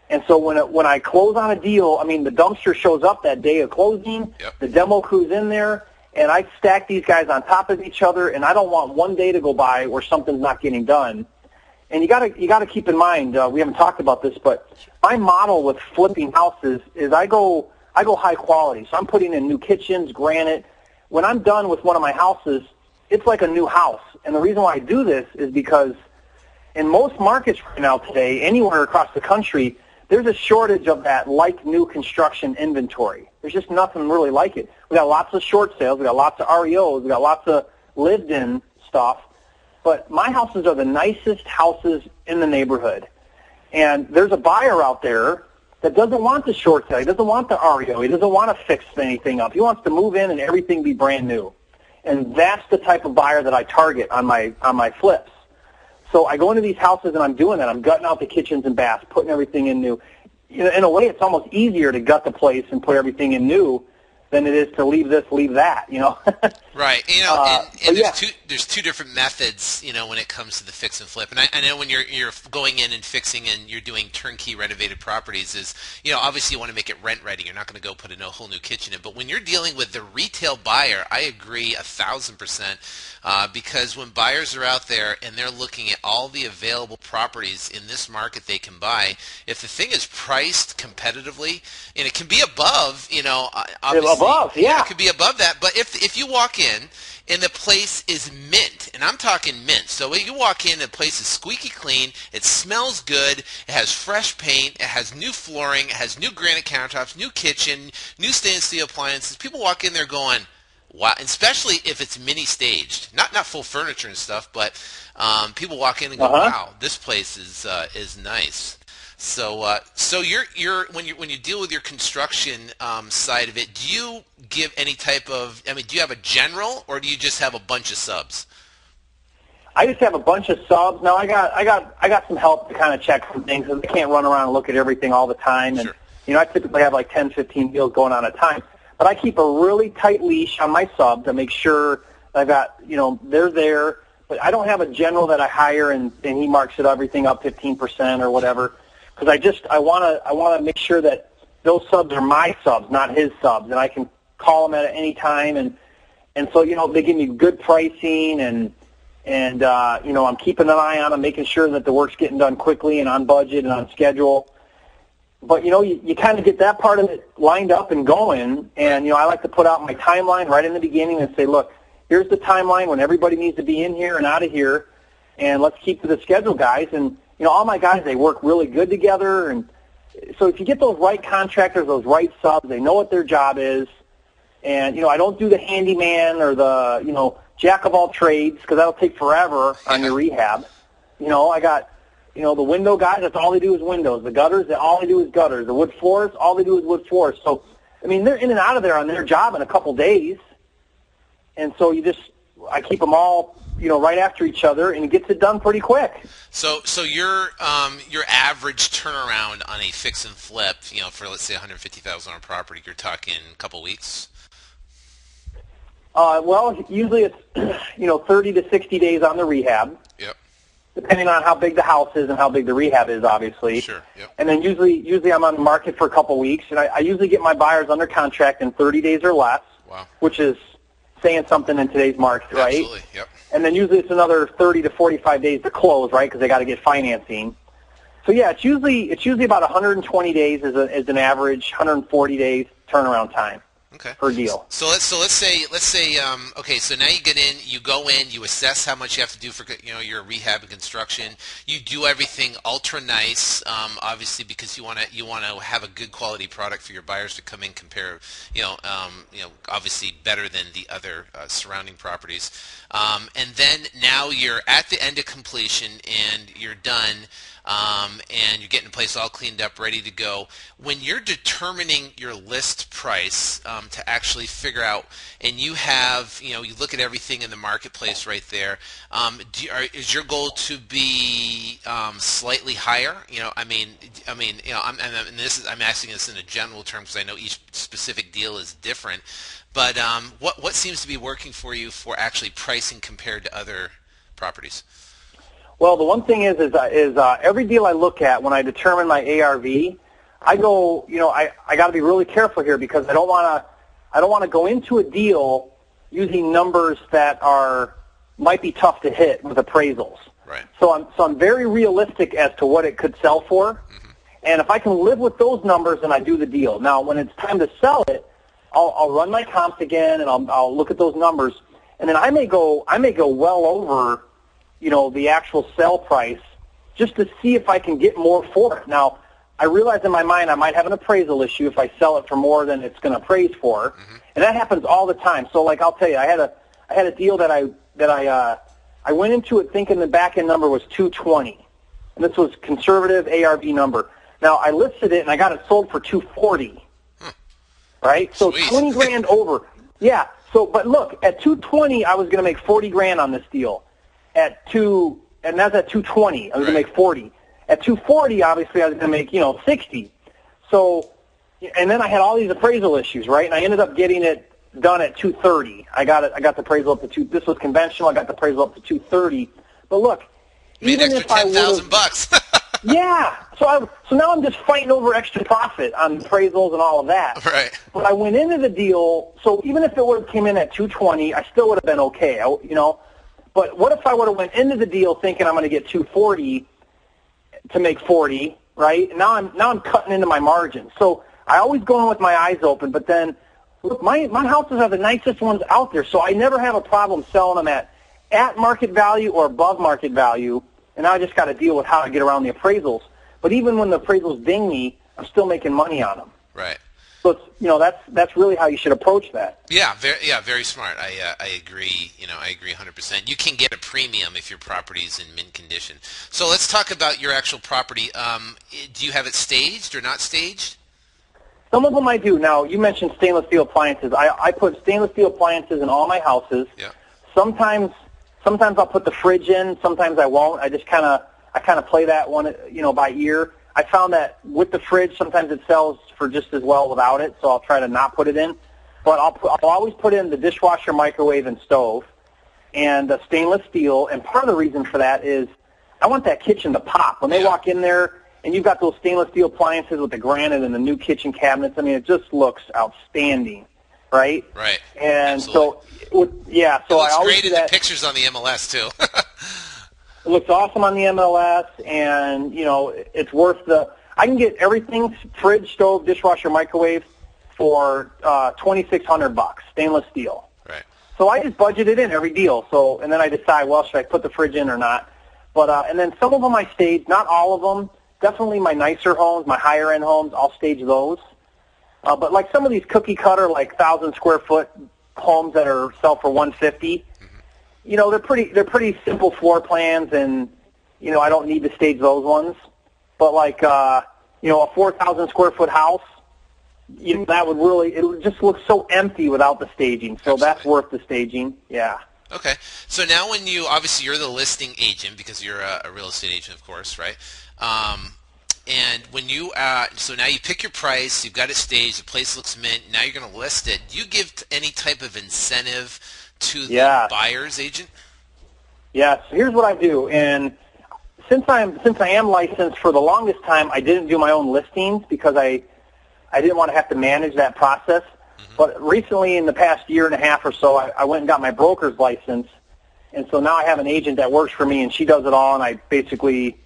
And so when I close on a deal, I mean, the dumpster shows up that day of closing, yep. The demo crew's in there, and I stack these guys on top of each other, and I don't want one day to go by where something's not getting done. And you gotta keep in mind, we haven't talked about this, but my model with flipping houses is I go high quality. So I'm putting in new kitchens, granite. When I'm done with one of my houses, it's like a new house. And the reason why I do this is because in most markets right now today, anywhere across the country, there's a shortage of that like new construction inventory. There's just nothing really like it. We got lots of short sales. We got lots of REOs. We got lots of lived-in stuff. But my houses are the nicest houses in the neighborhood. And there's a buyer out there that doesn't want the short sale. He doesn't want the REO. He doesn't want to fix anything up. He wants to move in and everything be brand new. And that's the type of buyer that I target on my flips. So I go into these houses and I'm doing that. I'm gutting out the kitchens and baths, putting everything in new. In a way, it's almost easier to gut the place and put everything in new than it is to leave this, leave that, you know. Right. You know, and there's two different methods, you know, when it comes to the fix and flip. And I know when you're going in and fixing and you're doing turnkey renovated properties is, you know, obviously you want to make it rent ready. You're not going to go put a whole new kitchen in. But when you're dealing with the retail buyer, I agree 1,000%, because when buyers are out there and they're looking at all the available properties in this market they can buy, if the thing is priced competitively, and it can be above, you know, obviously. Above, yeah. It could be above that. But if you walk in and the place is mint, and I'm talking mint, so when you walk in and the place is squeaky clean, it smells good, it has fresh paint, it has new flooring, it has new granite countertops, new kitchen, new stainless steel appliances, people walk in there going, wow, especially if it's mini staged, not full furniture and stuff, but people walk in and go, wow, this place is nice. So, so you're when you deal with your construction side of it, do you give any type of? I mean, do you have a general, or do you just have a bunch of subs? I just have a bunch of subs. Now I got some help to kind of check some things, because I can't run around and look at everything all the time. And sure. You know, I typically have like 10, 15 deals going on at a time. But I keep a really tight leash on my subs to make sure that I've got, you know, they're there. But I don't have a general that I hire and he marks everything up 15% or whatever. Because I want to make sure that those subs are my subs, not his subs, and I can call them at any time, and so, you know, they give me good pricing, and you know, I'm keeping an eye on them, making sure that the work's getting done quickly and on budget and on schedule. But you know, you kind of get that part of it lined up and going, and you know, I like to put out my timeline right in the beginning and say, look, here's the timeline when everybody needs to be in here and out of here, and let's keep to the schedule, guys. And you know, all my guys, they work really good together, and so if you get those right contractors, those right subs, they know what their job is, and, you know, I don't do the handyman or the, you know, jack of all trades, because that'll take forever on your rehab. You know, I got, you know, the window guys, that's all they do is windows. The gutters, all they do is gutters. The wood floors, all they do is wood floors. So, I mean, they're in and out of there on their job in a couple days, and so I keep them all, you know, right after each other, and it gets it done pretty quick. So your average turnaround on a fix and flip, you know, for let's say $150,000 property, you're talking a couple weeks. Well, usually it's, you know, 30 to 60 days on the rehab. Yep. Depending on how big the house is and how big the rehab is, obviously. Sure. Yep. And then usually I'm on the market for a couple weeks, and I usually get my buyers under contract in 30 days or less. Wow. Which is saying something in today's market, right? Absolutely, yep. And then usually it's another 30 to 45 days to close, right, because they got to get financing. So, yeah, it's usually about 120 days as an average, 140 days turnaround time. Okay. Per deal. So let's say okay, so now you get in, you go in, you assess how much you have to do for your rehab and construction. You do everything ultra nice, obviously, because you want to have a good quality product for your buyers to come in, compare obviously better than the other surrounding properties. And then now you're at the end of completion and you're done. And you're getting the place all cleaned up, ready to go. When you're determining your list price to actually figure out, and you have, you look at everything in the marketplace right there, is your goal to be slightly higher? I'm asking this in a general term because I know each specific deal is different. But what seems to be working for you for actually pricing compared to other properties? Well, the one thing is every deal I look at when I determine my ARV, I go, I got to be really careful here because I don't want to go into a deal using numbers that might be tough to hit with appraisals. Right. So I'm very realistic as to what it could sell for, mm-hmm. And if I can live with those numbers, then I do the deal. Now, when it's time to sell it, I'll run my comps again and I'll look at those numbers, and then I may go well over the actual sell price just to see if I can get more for it. Now, I realize in my mind I might have an appraisal issue if I sell it for more than it's going to appraise for, mm-hmm. And that happens all the time. So, like, I'll tell you, I had a deal that I went into it thinking the back end number was 220, and this was conservative ARV number. Now, I listed it and I got it sold for 240, right? So Sweet. 20 grand over. Yeah. So, but look, at 220, I was going to make 40 grand on this deal. And that's at 220. I was going to make 40. At 240, obviously, I was going to make 60. So, and then I had all these appraisal issues, right? And I ended up getting it done at 230. I got the appraisal up to two. This was conventional. I got the appraisal up to 230. But look, even if I $10,000. Yeah. So now I'm just fighting over extra profit on appraisals and all of that. Right. But I went into the deal. So even if it would have came in at 220, I still would have been okay. But what if I would have went into the deal thinking I'm going to get 240 to make 40, right? And now I'm cutting into my margin. So I always go in with my eyes open, but then look, my houses are the nicest ones out there, so I never have a problem selling them at market value or above market value. And now I just got to deal with how to get around the appraisals. But even when the appraisals ding me, I'm still making money on them. Right. So it's, that's really how you should approach that. Yeah, very smart. I agree. I agree 100%. You can get a premium if your property's in mint condition. So let's talk about your actual property. Do you have it staged or not staged? Some of them I do. Now, you mentioned stainless steel appliances. I put stainless steel appliances in all my houses. Yeah. Sometimes I'll put the fridge in. Sometimes I won't. I just kind of play that one, by ear. I found that with the fridge, sometimes it sells for just as well without it, so I'll try to not put it in. But I'll always put in the dishwasher, microwave, and stove, and the stainless steel. And part of the reason for that is I want that kitchen to pop. When they walk in there and you've got those stainless steel appliances with the granite and the new kitchen cabinets, I mean, it just looks outstanding, right? Right. And absolutely. so I always great do in that. the pictures on the MLS, too. It looks awesome on the MLS, and, it's worth I can get everything, fridge, stove, dishwasher, microwave, for $2,600, stainless steel. Right. So I just budget it in every deal. So, and then I decide, well, should I put the fridge in or not? But, and then some of them I stage, not all of them. Definitely my nicer homes, my higher-end homes, I'll stage those. But like some of these cookie-cutter, like 1,000-square-foot homes that sell for $150, they're pretty simple floor plans, and I don't need to stage those ones. But like a 4,000 square foot house, that it would just look so empty without the staging. So Absolutely. That's worth the staging. Yeah. Okay. So now when obviously you're the listing agent because you're a real estate agent, of course, right? And when so now you pick your price, you've got it staged, the place looks mint, now you're going to list it. Do you give any type of incentive to the buyer's agent? Yeah, so here's what I do. And since I am licensed, for the longest time I didn't do my own listings because I didn't want to have to manage that process. But recently, in the past year and a half or so, I went and got my broker's license, and so now I have an agent that works for me, and she does it all, and I basically,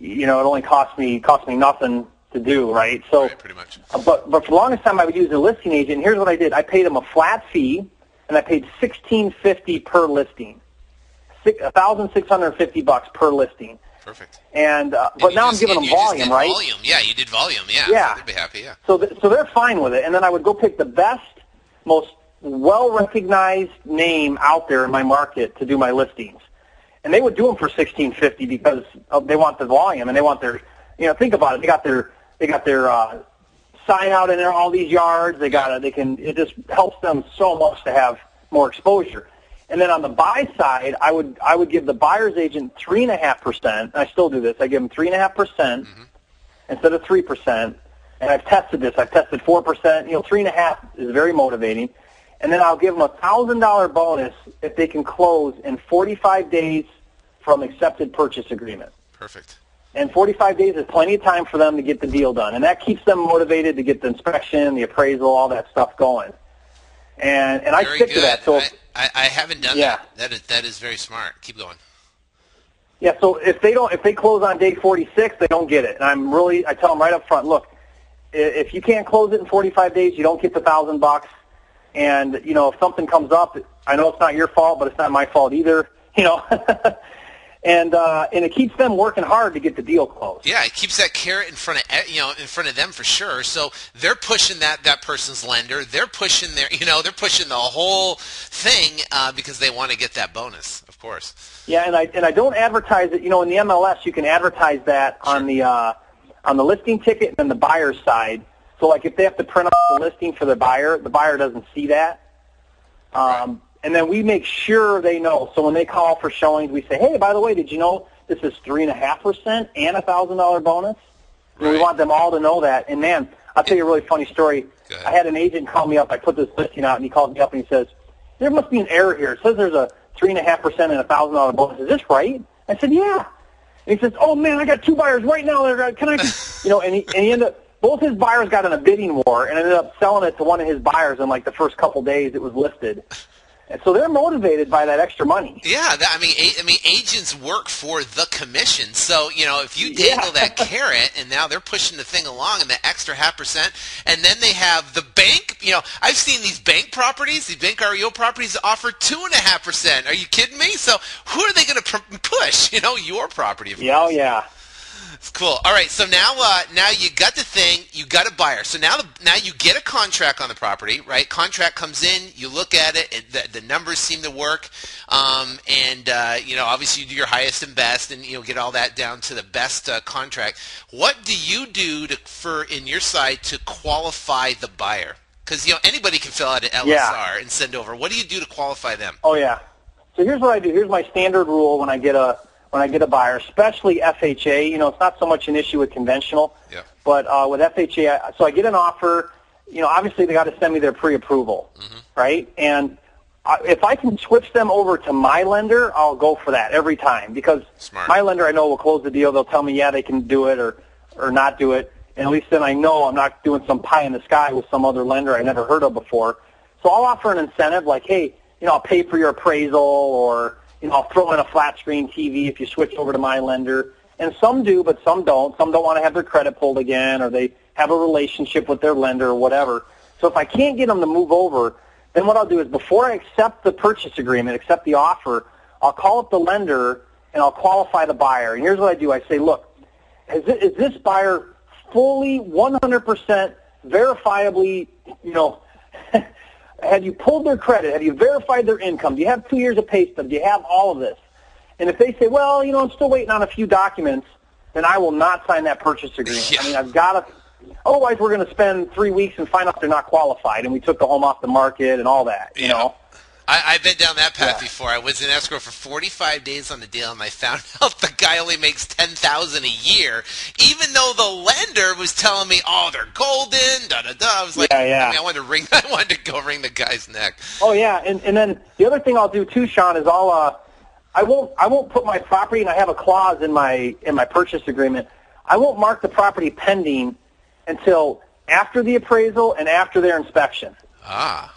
it only costs me nothing to do, right? So, right, pretty much. But for the longest time, I would use a listing agent. And here's what I did: I paid him a flat fee, and I paid $1,650 per listing, $1,650 per listing. Perfect. And but now I'm giving them volume, right? Volume, yeah. You did volume, yeah. Yeah. So they'd be happy, yeah. So they're fine with it. And then I would go pick the best, most well-recognized name out there in my market to do my listings. And they would do them for $1,650 because they want the volume and they want their, think about it. They got their sign out in there, all these yards. It just helps them so much to have more exposure. And then on the buy side, I would give the buyer's agent 3.5%. I still do this. I give them 3.5% instead of 3%. And I've tested this. I've tested 4%. 3.5 is very motivating. And then I'll give them a $1,000 bonus if they can close in 45 days from accepted purchase agreement. Perfect. And 45 days is plenty of time for them to get the deal done. And that keeps them motivated to get the inspection, the appraisal, all that stuff going. And I stick to that. So I haven't done that. That is very smart. Keep going. Yeah, so if they close on day 46, they don't get it. And I tell them right up front, look, if you can't close it in 45 days, you don't get the $1,000. And if something comes up, I know it's not your fault, but it's not my fault either. And it keeps them working hard to get the deal closed. Yeah, it keeps that carrot in front of them for sure. So they're pushing that person's lender. They're pushing they're pushing the whole thing because they want to get that bonus, of course. Yeah, and I don't advertise it. In the MLS, you can advertise that on the listing ticket and the buyer's side. So like if they have to print out the listing for the buyer doesn't see that. Right. And then we make sure they know. So when they call for showings, we say, hey, by the way, did you know this is 3.5% and a $1,000 bonus? Right. We want them all to know that. And, man, I'll tell you a really funny story. I had an agent call me up. I put this listing out, and he calls me up and he says, there must be an error here. It says there's a 3.5% and a $1,000 bonus. Is this right? I said, yeah. And he says, oh, man, I got two buyers right now. Can I, and he ended up, both his buyers got in a bidding war and ended up selling it to one of his buyers in like the first couple days it was listed. And so they're motivated by that extra money. Yeah, agents work for the commission. So, if you dangle that carrot and now they're pushing the thing along and the extra 0.5%, and then they have the bank, I've seen these bank properties, these bank REO properties that offer 2.5%. Are you kidding me? So who are they going to push? Your property. Of course. Oh, yeah. It's cool. All right, so now you got the thing, you got a buyer. So now you get a contract on the property, right? Contract comes in, you look at it, the numbers seem to work, and obviously you do your highest and best, and get all that down to the best contract. What do you do in your side to qualify the buyer? Because anybody can fill out an LSR and send over. What do you do to qualify them? Oh yeah. So here's what I do. Here's my standard rule when I get a buyer, especially FHA. It's not so much an issue with conventional, but with FHA, so I get an offer. Obviously they got to send me their pre-approval, right? And if I can switch them over to my lender, I'll go for that every time because my lender I know will close the deal. They'll tell me, yeah, they can do it or not do it, and at least then I know I'm not doing some pie in the sky with some other lender I never heard of before. So I'll offer an incentive like, hey, I'll pay for your appraisal or I'll throw in a flat screen TV if you switch over to my lender. And some do, but some don't. Some don't want to have their credit pulled again, or they have a relationship with their lender or whatever. So if I can't get them to move over, then what I'll do is before I accept the purchase agreement, accept the offer, I'll call up the lender and I'll qualify the buyer. And here's what I do. I say, look, is this buyer fully 100% verifiably, have you pulled their credit? Have you verified their income? Do you have 2 years of pay stub? Do you have all of this? And if they say, well, I'm still waiting on a few documents, then I will not sign that purchase agreement. Yeah. I've got to. Otherwise, we're going to spend 3 weeks and find out they're not qualified, and we took the home off the market and all that. You know. I've been down that path before. I was in escrow for 45 days on the deal, and I found out the guy only makes $10,000 a year, even though the lender was telling me, "Oh, they're golden." Da da da. I was like, I wanted to go wring the guy's neck. Oh yeah, and then the other thing I'll do too, Sean, is I won't put my property, and I have a clause in my purchase agreement. I won't mark the property pending until after the appraisal and after their inspection. Ah.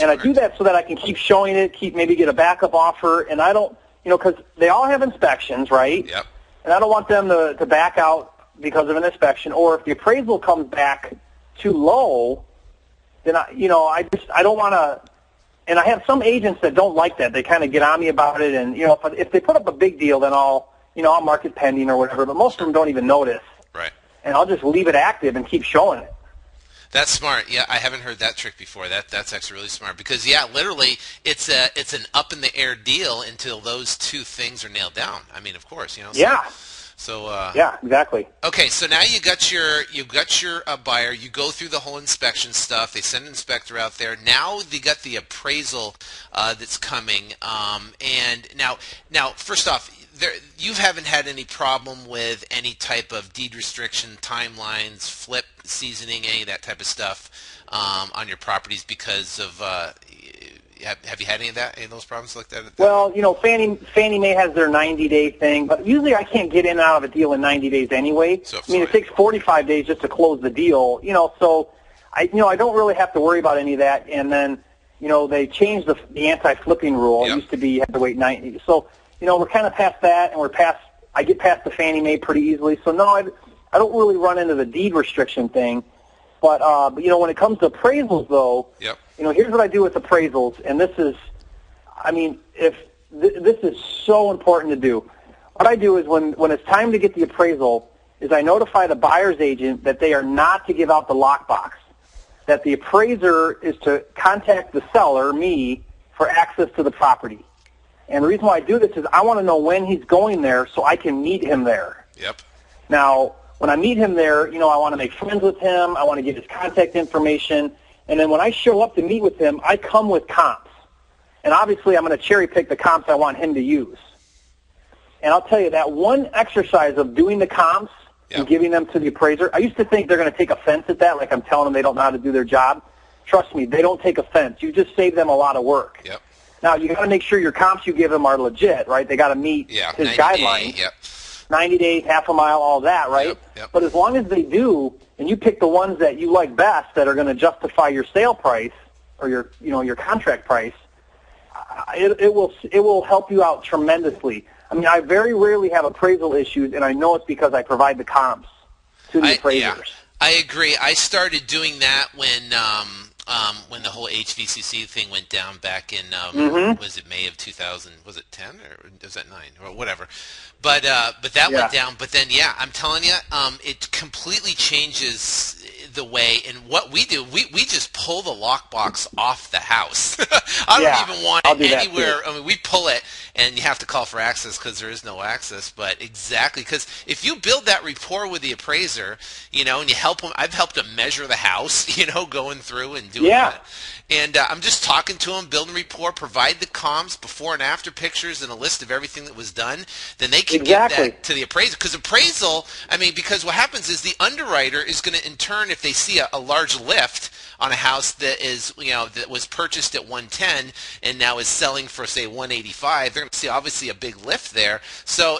And I Smart. do that so that I can keep showing it, maybe get a backup offer, and I don't, because they all have inspections, right? Yep. And I don't want them to back out because of an inspection, or if the appraisal comes back too low, then I don't want to. And I have some agents that don't like that. They kind of get on me about it, and if they put up a big deal, then I'll mark it pending or whatever. But most of them don't even notice. Right. And I'll just leave it active and keep showing it. That's smart. Yeah, I haven't heard that trick before. That's actually really smart because literally it's an up in the air deal until those two things are nailed down. I mean, of course, Yeah. So yeah, exactly. Okay, so now you got your buyer. You go through the whole inspection stuff. They send an inspector out there. Now they got the appraisal that's coming. And now first off, you haven't had any problem with any type of deed restriction, timelines, flip seasoning, any of that type of stuff on your properties because of. Have you had any of those problems like that? Well, Fannie Mae has their 90-day thing, but usually I can't get in and out of a deal in 90 days anyway. So, it takes 45 days just to close the deal, so I don't really have to worry about any of that. And then, they changed the anti-flipping rule. Yep. It used to be you have to wait 90. So, we're kind of past that, and I get past the Fannie Mae pretty easily. So, no, I don't really run into the deed restriction thing. But when it comes to appraisals, though, yep. Here's what I do with appraisals, and this is so important to do. What I do is when it's time to get the appraisal, is I notify the buyer's agent that they are not to give out the lockbox, that the appraiser is to contact the seller, me, for access to the property. And the reason why I do this is I want to know when he's going there so I can meet him there. Yep. Now, when I meet him there, I want to make friends with him. I want to get his contact information. And then when I show up to meet with him, I come with comps. And obviously I'm going to cherry pick the comps I want him to use. And I'll tell you, that one exercise of doing the comps and giving them to the appraiser, I used to think they're going to take offense at that, like I'm telling them they don't know how to do their job. Trust me, they don't take offense. You just save them a lot of work. Yep. Now, you got to make sure your comps you give them are legit, right? They got to meet his guidelines. Yep. 90 days, half a mile, all that, right? Yep. But as long as they do, and you pick the ones that you like best that are going to justify your sale price or your contract price, it will help you out tremendously. I mean, I very rarely have appraisal issues, and I know it's because I provide the comps to the appraisers. I agree. I started doing that when the whole HVCC thing went down back in was it May of 2000? Was it 10 or was that 9 or whatever? But that went down. But then I'm telling you, it completely changes the way. And what we do, we just pull the lockbox off the house. I don't even want it anywhere. I mean, we pull it, and you have to call for access because there is no access. But exactly, because if you build that rapport with the appraiser, and you help them, I've helped them measure the house, going through and doing that. And I'm just talking to them, building rapport, provide the comps, before and after pictures, and a list of everything that was done. Then they can give that to the appraiser. Because appraisal, because what happens is the underwriter is going to, in turn, if they see a large lift on a house that is, that was purchased at 110 and now is selling for, say, 185, they're going to see obviously a big lift there. So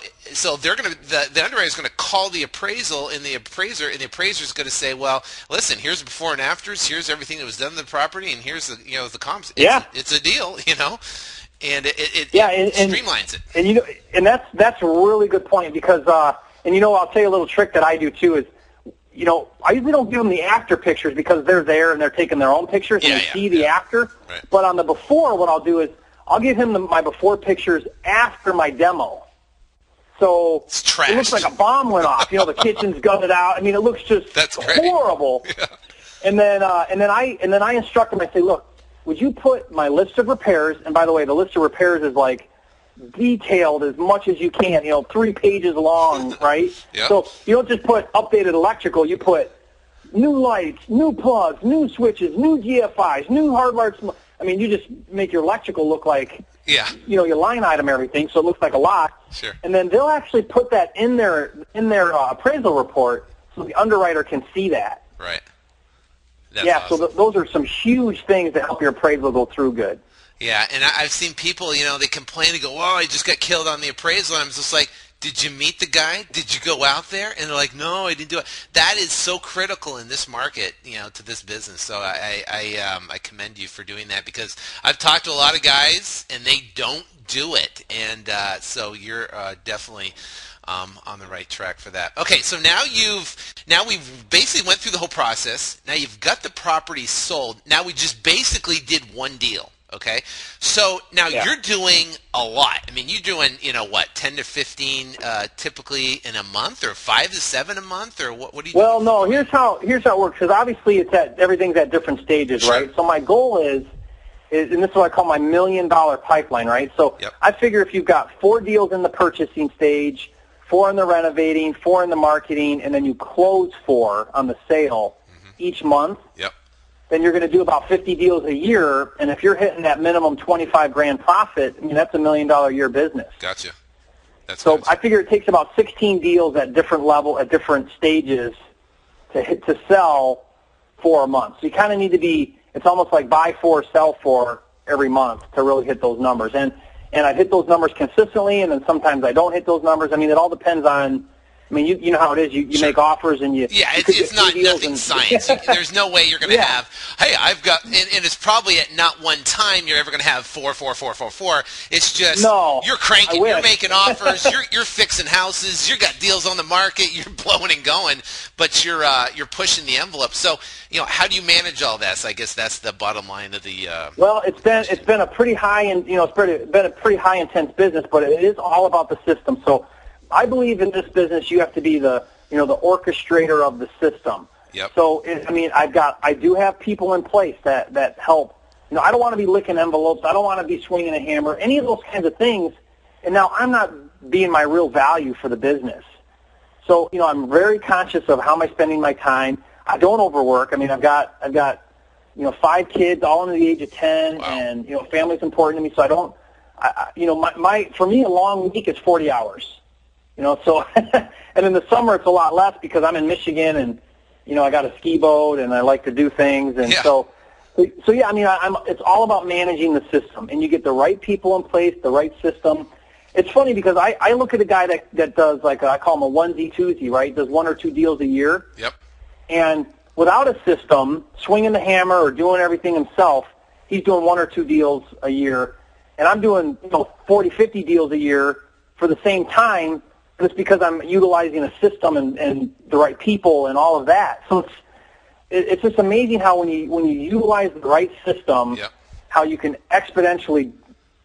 they're going to, the underwriter is going to call the appraisal and the appraiser is going to say, well, listen, here's the before and afters, here's everything that was done to the property, and here's the, the comps. It's a deal, and it streamlines it. And that's a really good point because, I'll tell you a little trick that I do too is, I usually don't give them the after pictures because they're there and they're taking their own pictures and they see the after. Right. But on the before, what I'll do is I'll give him my before pictures after my demo. So it looks like a bomb went off. The kitchen's gutted out. I mean, it looks just horrible. Yeah. And then I instruct them. I say, look, would you put my list of repairs? And by the way, the list of repairs is like detailed as much as you can, 3 pages long, right? Yep. So you don't just put updated electrical, you put new lights, new plugs, new switches, new GFIs, new hardwired. You just make your electrical look like, your line item, everything, so it looks like a lot. Sure. And then they'll actually put that in their appraisal report so the underwriter can see that. Right. That's awesome. So those are some huge things to help your appraisal go through good. Yeah, and I've seen people, they complain and go, "Oh, I just got killed on the appraisal." And I'm just like, Did you meet the guy? Did you go out there? And they're like, no, I didn't do it. That is so critical in this market, to this business. So I commend you for doing that, because I've talked to a lot of guys and they don't do it. And so you're definitely on the right track for that. Okay, so now we've basically went through the whole process. Now you've got the property sold. Now we just basically did one deal. Okay, so now you're doing a lot. I mean, you're doing, 10 to 15 typically in a month, or 5 to 7 a month, or what do you do? Well, no, here's how it works, because obviously everything's at different stages, sure. right? So my goal is, and this is what I call my $1 million pipeline, right? So I figure if you've got 4 deals in the purchasing stage, 4 in the renovating, 4 in the marketing, and then you close 4 on the sale each month. Yep. Then you're going to do about 50 deals a year, and if you're hitting that minimum $25,000 profit, I mean, that's $1 million a year business. Gotcha. So I figure it takes about 16 deals at different different stages to sell for a month. So you kind of need to be, it's almost like buy 4, sell 4 every month to really hit those numbers. And I hit those numbers consistently, and then sometimes I don't hit those numbers. I mean, it all depends on, you know how it is. You sure. make offers, and it's not nothing science. There's no way you're going to have, hey, I've got, and it's probably at not one time you're ever going to have 4, 4, 4, 4, 4. It's just you're cranking, you're making offers, you're fixing houses, you got deals on the market, you're blowing and going, but you're pushing the envelope. So how do you manage all that? So I guess that's the bottom line of the. Well, it's been a pretty high and it's been a pretty high intense business, but it is all about the system. So I believe in this business you have to be the the orchestrator of the system. Yep. So I do have people in place that help. I don't want to be licking envelopes. I don't want to be swinging a hammer. Any of those kinds of things. And now I'm not being my real value for the business. So I'm very conscious of how am I spending my time. I don't overwork. I've got 5 kids, all under the age of 10, wow. and family's important to me. So I don't. For me, a long week is 40 hours. So, and in the summer it's a lot less because I'm in Michigan and, I got a ski boat and I like to do things. And so it's all about managing the system, and you get the right people in place, the right system. It's funny because I look at a guy that does, like, I call him a onesie twosie, right? Does 1 or 2 deals a year. Yep. And without a system, swinging the hammer or doing everything himself, he's doing 1 or 2 deals a year. And I'm doing, 40, 50 deals a year for the same time. But it's because I'm utilizing a system and the right people and all of that. So it's just amazing how when you utilize the right system, how you can exponentially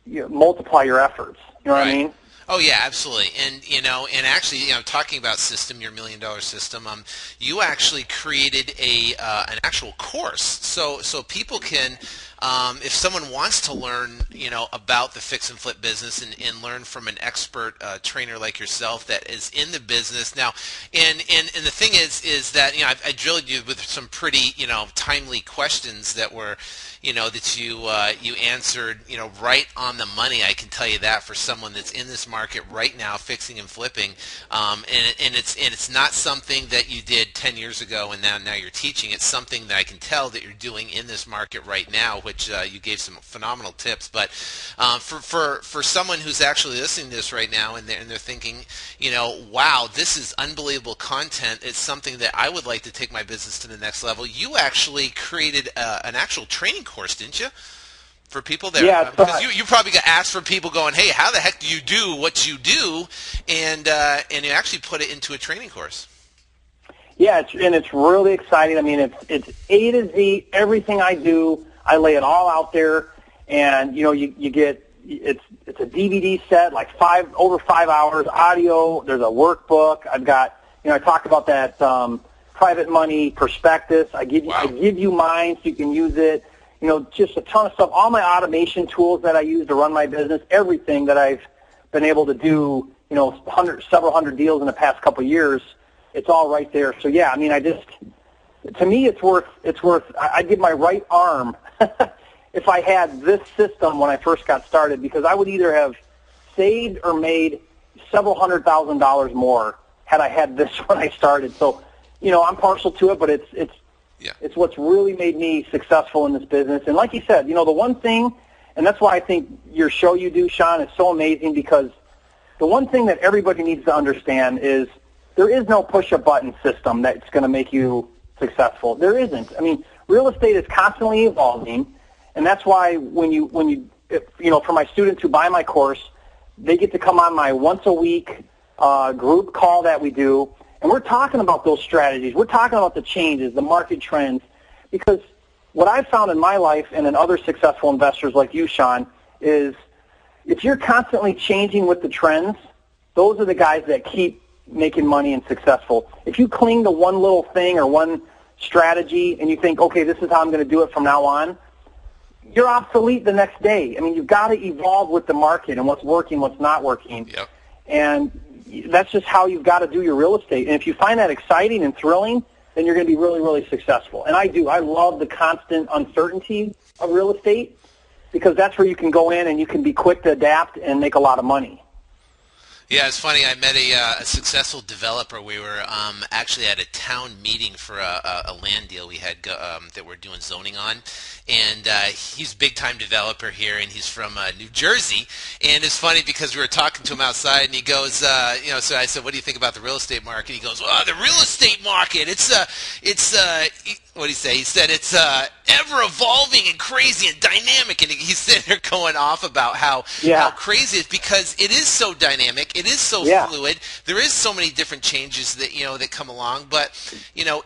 multiply your efforts. You know what I mean? Oh yeah, absolutely. And actually, talking about system, your $1 million system, you actually created an actual course, so people can, if someone wants to learn, about the fix and flip business and learn from an expert trainer like yourself that is in the business now, and the thing is that I drilled you with some pretty timely questions that were. That you answered, right on the money. I can tell you that for someone that's in this market right now, fixing and flipping, and it's not something that you did 10 years ago and now you're teaching. It's something that I can tell that you're doing in this market right now, which you gave some phenomenal tips. But for someone who's actually listening to this right now and they're thinking, wow, this is unbelievable content. It's something that I would like to take my business to the next level. You actually created an actual training course, didn't you? For people there, because you probably got asked for people going, hey, how the heck do you do what you do, and you actually put it into a training course. Yeah, it's really exciting. It's A to Z. Everything I do, I lay it all out there, and you get it's a DVD set, like over 5 hours, audio. There's a workbook. I've got I talk about that private money prospectus. I give you mine so you can use it. Just a ton of stuff. All my automation tools that I use to run my business, everything that I've been able to do, several hundred deals in the past couple of years, it's all right there. So yeah, to me, it's worth. I'd give my right arm if I had this system when I first got started, because I would either have saved or made several $100,000 more had I had this when I started. So, I'm partial to it, but it's what's really made me successful in this business. And like you said, the one thing, and that's why I think your show you do, Sean, is so amazing, because the one thing that everybody needs to understand is there is no push-a-button system that's going to make you successful. There isn't. I mean, real estate is constantly evolving, and that's why when you for my students who buy my course, they get to come on my once-a-week group call that we do, and we're talking about those strategies. We're talking about the changes, the market trends, because what I've found in my life and in other successful investors like you, Sean, is if you're constantly changing with the trends, those are the guys that keep making money and successful. If you cling to one little thing or one strategy and you think, okay, this is how I'm going to do it from now on, you're obsolete the next day. I mean, you've got to evolve with the market and what's working, what's not working. Yep. And that's just how you've got to do your real estate. And if you find that exciting and thrilling, then you're going to be really, really successful. And I do. I love the constant uncertainty of real estate because that's where you can go in and you can be quick to adapt and make a lot of money. Yeah, it's funny. I met a successful developer. We were actually at a town meeting for a land deal we had that we're doing zoning on, and he's a big-time developer here, and he's from New Jersey. And it's funny because we were talking to him outside, and he goes, so I said, "What do you think about the real estate market?" He goes, "Well, the real estate market, what did he say? He said it's ever evolving and crazy and dynamic." And he's sitting there going off about how crazy it is because it is so dynamic. It is so fluid. There is so many different changes that that come along. But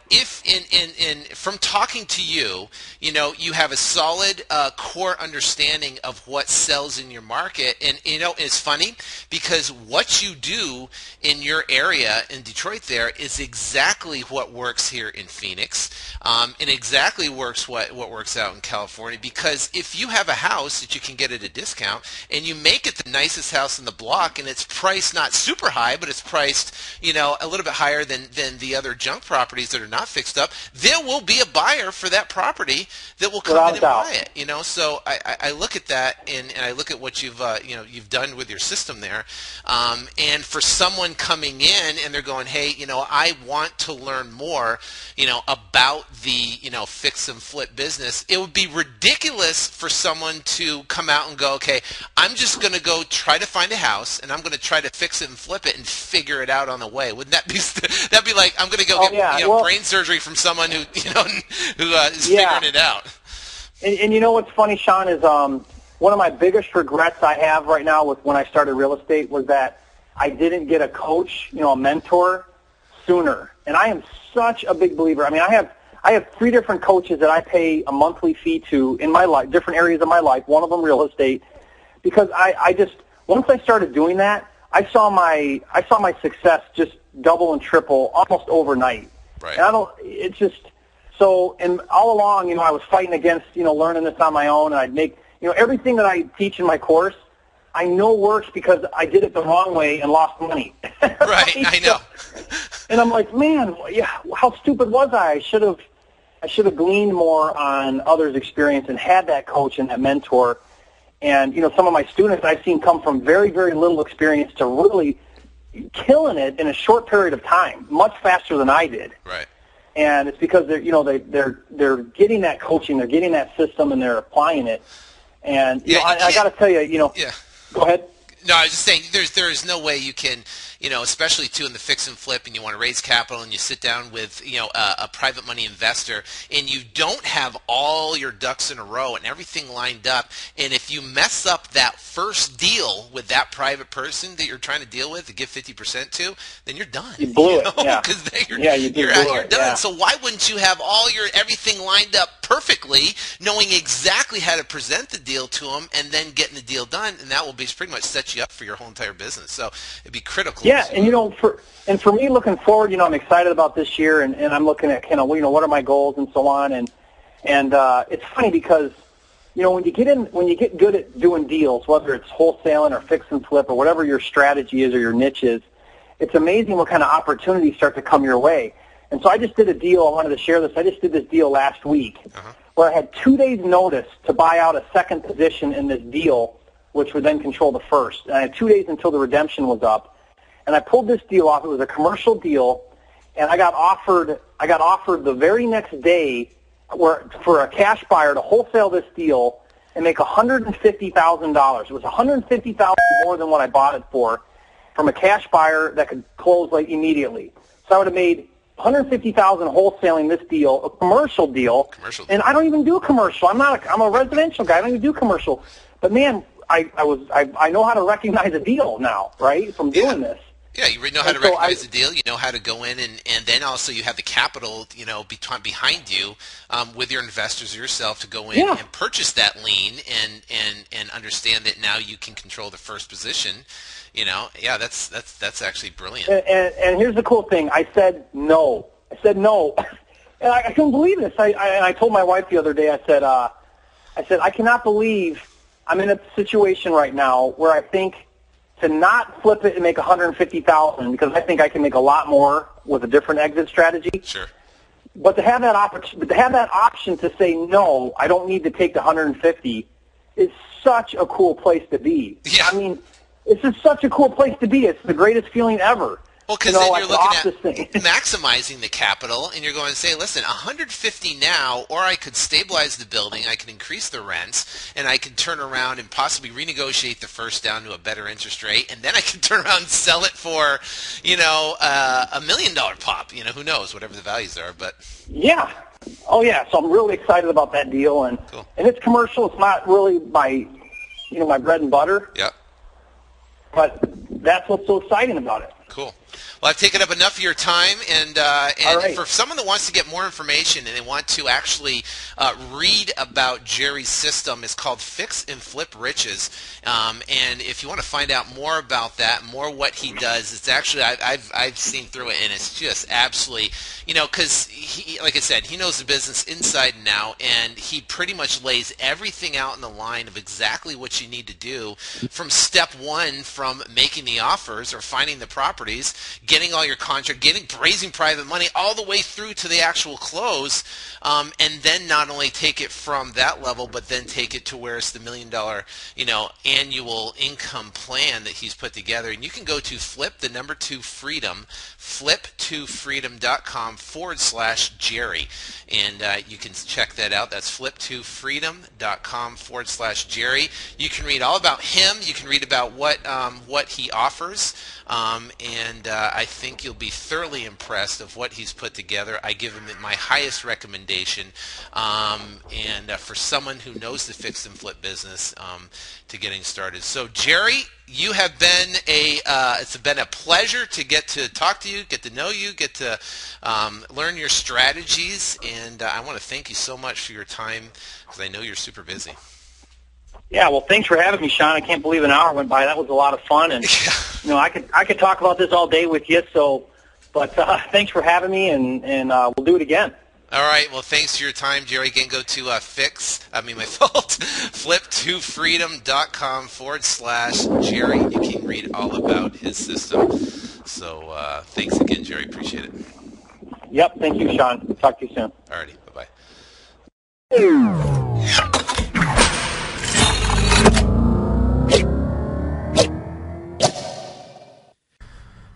if in from talking to you, you have a solid core understanding of what sells in your market, and it's funny because what you do in your area in Detroit there is exactly what works here in Phoenix, and exactly works what works out in California. Because if you have a house that you can get at a discount and you make it the nicest house in the block, and it's priced not super high, but it's priced, a little bit higher than the other junk properties that are not fixed up, there will be a buyer for that property that will come in and buy it. So I look at that and I look at what you've done with your system there, and for someone coming in and they're going, hey, I want to learn more, about the fix and flip business. It would be ridiculous for someone to come out and go, okay, I'm just going to go try to find a house and I'm going to try to fix it and flip it and figure it out on the way. Wouldn't that be that'd be like I'm going to go get brain surgery from someone who is figuring it out. And what's funny, Sean, is one of my biggest regrets I have right now with when I started real estate was that I didn't get a coach, a mentor sooner. And I am such a big believer. I mean, I have 3 different coaches that I pay a monthly fee to in my life, different areas of my life. One of them real estate, because I just once I started doing that, I saw my success just double and triple almost overnight. Right. And it's just so. And all along, I was fighting against learning this on my own, and I'd make everything that I teach in my course, I know works because I did it the wrong way and lost money. Right, I know. And I'm like, man, how stupid was I? I should have gleaned more on others' experience and had that coach and that mentor. And some of my students I've seen come from very, very little experience to really killing it in a short period of time, much faster than I did. Right. And it's because they're getting that coaching, they're getting that system, and they're applying it. And I got to tell you, Yeah. Go ahead. No, I was just saying there is no way you can, especially too in the fix and flip, and you want to raise capital, and you sit down with a private money investor, and you don't have all your ducks in a row and everything lined up, and if you mess up that first deal with that private person that you're trying to deal with to give 50% to, then you're done. You blew it. Yeah. Because you're done. Yeah. So why wouldn't you have everything lined up perfectly, knowing exactly how to present the deal to them, and then getting the deal done, and that will be pretty much set you up for your whole entire business. So it'd be critical. Yeah, and for me looking forward, I'm excited about this year, and I'm looking at what are my goals and so on, and it's funny because when you get good at doing deals, whether it's wholesaling or fix and flip or whatever your strategy is or your niche is, it's amazing what kind of opportunities start to come your way. And so I just did a deal. I wanted to share this. I just did this deal last week where I had 2 days notice to buy out a second position in this deal, which would then control the first. And I had 2 days until the redemption was up. And I pulled this deal off. It was a commercial deal, and I got offered the very next day for a cash buyer to wholesale this deal and make $150,000. It was $150,000 more than what I bought it for. from a cash buyer that could close like immediately. So I would have made $150,000 wholesaling this deal, a commercial deal. And I don't even do commercial. I'm a residential guy. I don't even do commercial. But man, I know how to recognize a deal now, right? From doing this. Yeah, you know how to recognize the deal. You know how to go in, and then also you have the capital, behind you with your investors or yourself to go in and purchase that lien and understand that now you can control the first position. That's actually brilliant. And here's the cool thing. I said no. And I couldn't believe this. I told my wife the other day, I said, I cannot believe I'm in a situation right now where I think to not flip it and make $150,000 because I think I can make a lot more with a different exit strategy. Sure. But to have that option to say no, I don't need to take the 150 is such a cool place to be. Yeah. I mean, it's just such a cool place to be. It's the greatest feeling ever. Well, because then you're looking at maximizing the capital, and you're going to say, listen, 150 now, or I could stabilize the building, I could increase the rents, and I could turn around and possibly renegotiate the first down to a better interest rate, and then I could turn around and sell it for, $1 million pop. Who knows, whatever the values are. But yeah. Oh, yeah. So I'm really excited about that deal, and cool. And it's commercial. It's not really my bread and butter. Yeah. But that's what's so exciting about it. Cool. Well, I've taken up enough of your time, and right. For someone that wants to get more information and they want to actually read about Jerry's system, it's called Fix and Flip Riches. And if you want to find out more about that, more what he does, it's actually I've seen through it, and it's just absolutely, because he, like I said, he knows the business inside and out, and he pretty much lays everything out in the line of exactly what you need to do from step one, from making the offers or finding the properties, getting all your contract, raising private money, all the way through to the actual close, and then not only take it from that level, but then take it to where it's the $1 million, annual income plan that he's put together. And you can go to flip2freedom.com/Jerry, and you can check that out. That's flip2freedom.com/Jerry. You can read all about him. You can read about what he offers. And I think you'll be thoroughly impressed of what he's put together. I give him my highest recommendation, and for someone who knows the fix and flip business, to getting started. So, Jerry, you have been it's been a pleasure to get to talk to you, get to know you, get to learn your strategies, and I want to thank you so much for your time because I know you're super busy. Yeah, well, thanks for having me, Sean. I can't believe an hour went by. That was a lot of fun, and I could talk about this all day with you. But thanks for having me, and we'll do it again. All right. Well, thanks for your time, Jerry. Again, go to flip2freedom.com/Jerry. You can read all about his system. So thanks again, Jerry. Appreciate it. Yep. Thank you, Sean. Talk to you soon. All righty. Bye-bye.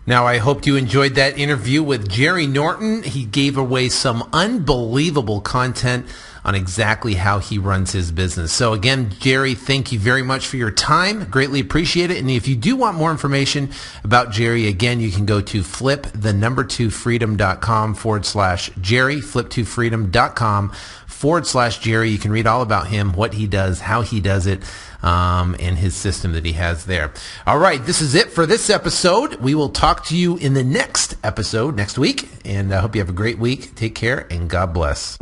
Now, I hope you enjoyed that interview with Jerry Norton. He gave away some unbelievable content on exactly how he runs his business. So again, Jerry, thank you very much for your time. Greatly appreciate it. And if you do want more information about Jerry, again, you can go to flip2freedom.com/Jerry, flip2freedom.com/Jerry. You can read all about him, what he does, how he does it, and his system that he has there. All right, this is it for this episode. We will talk to you in the next episode next week, and I hope you have a great week. Take care, and God bless.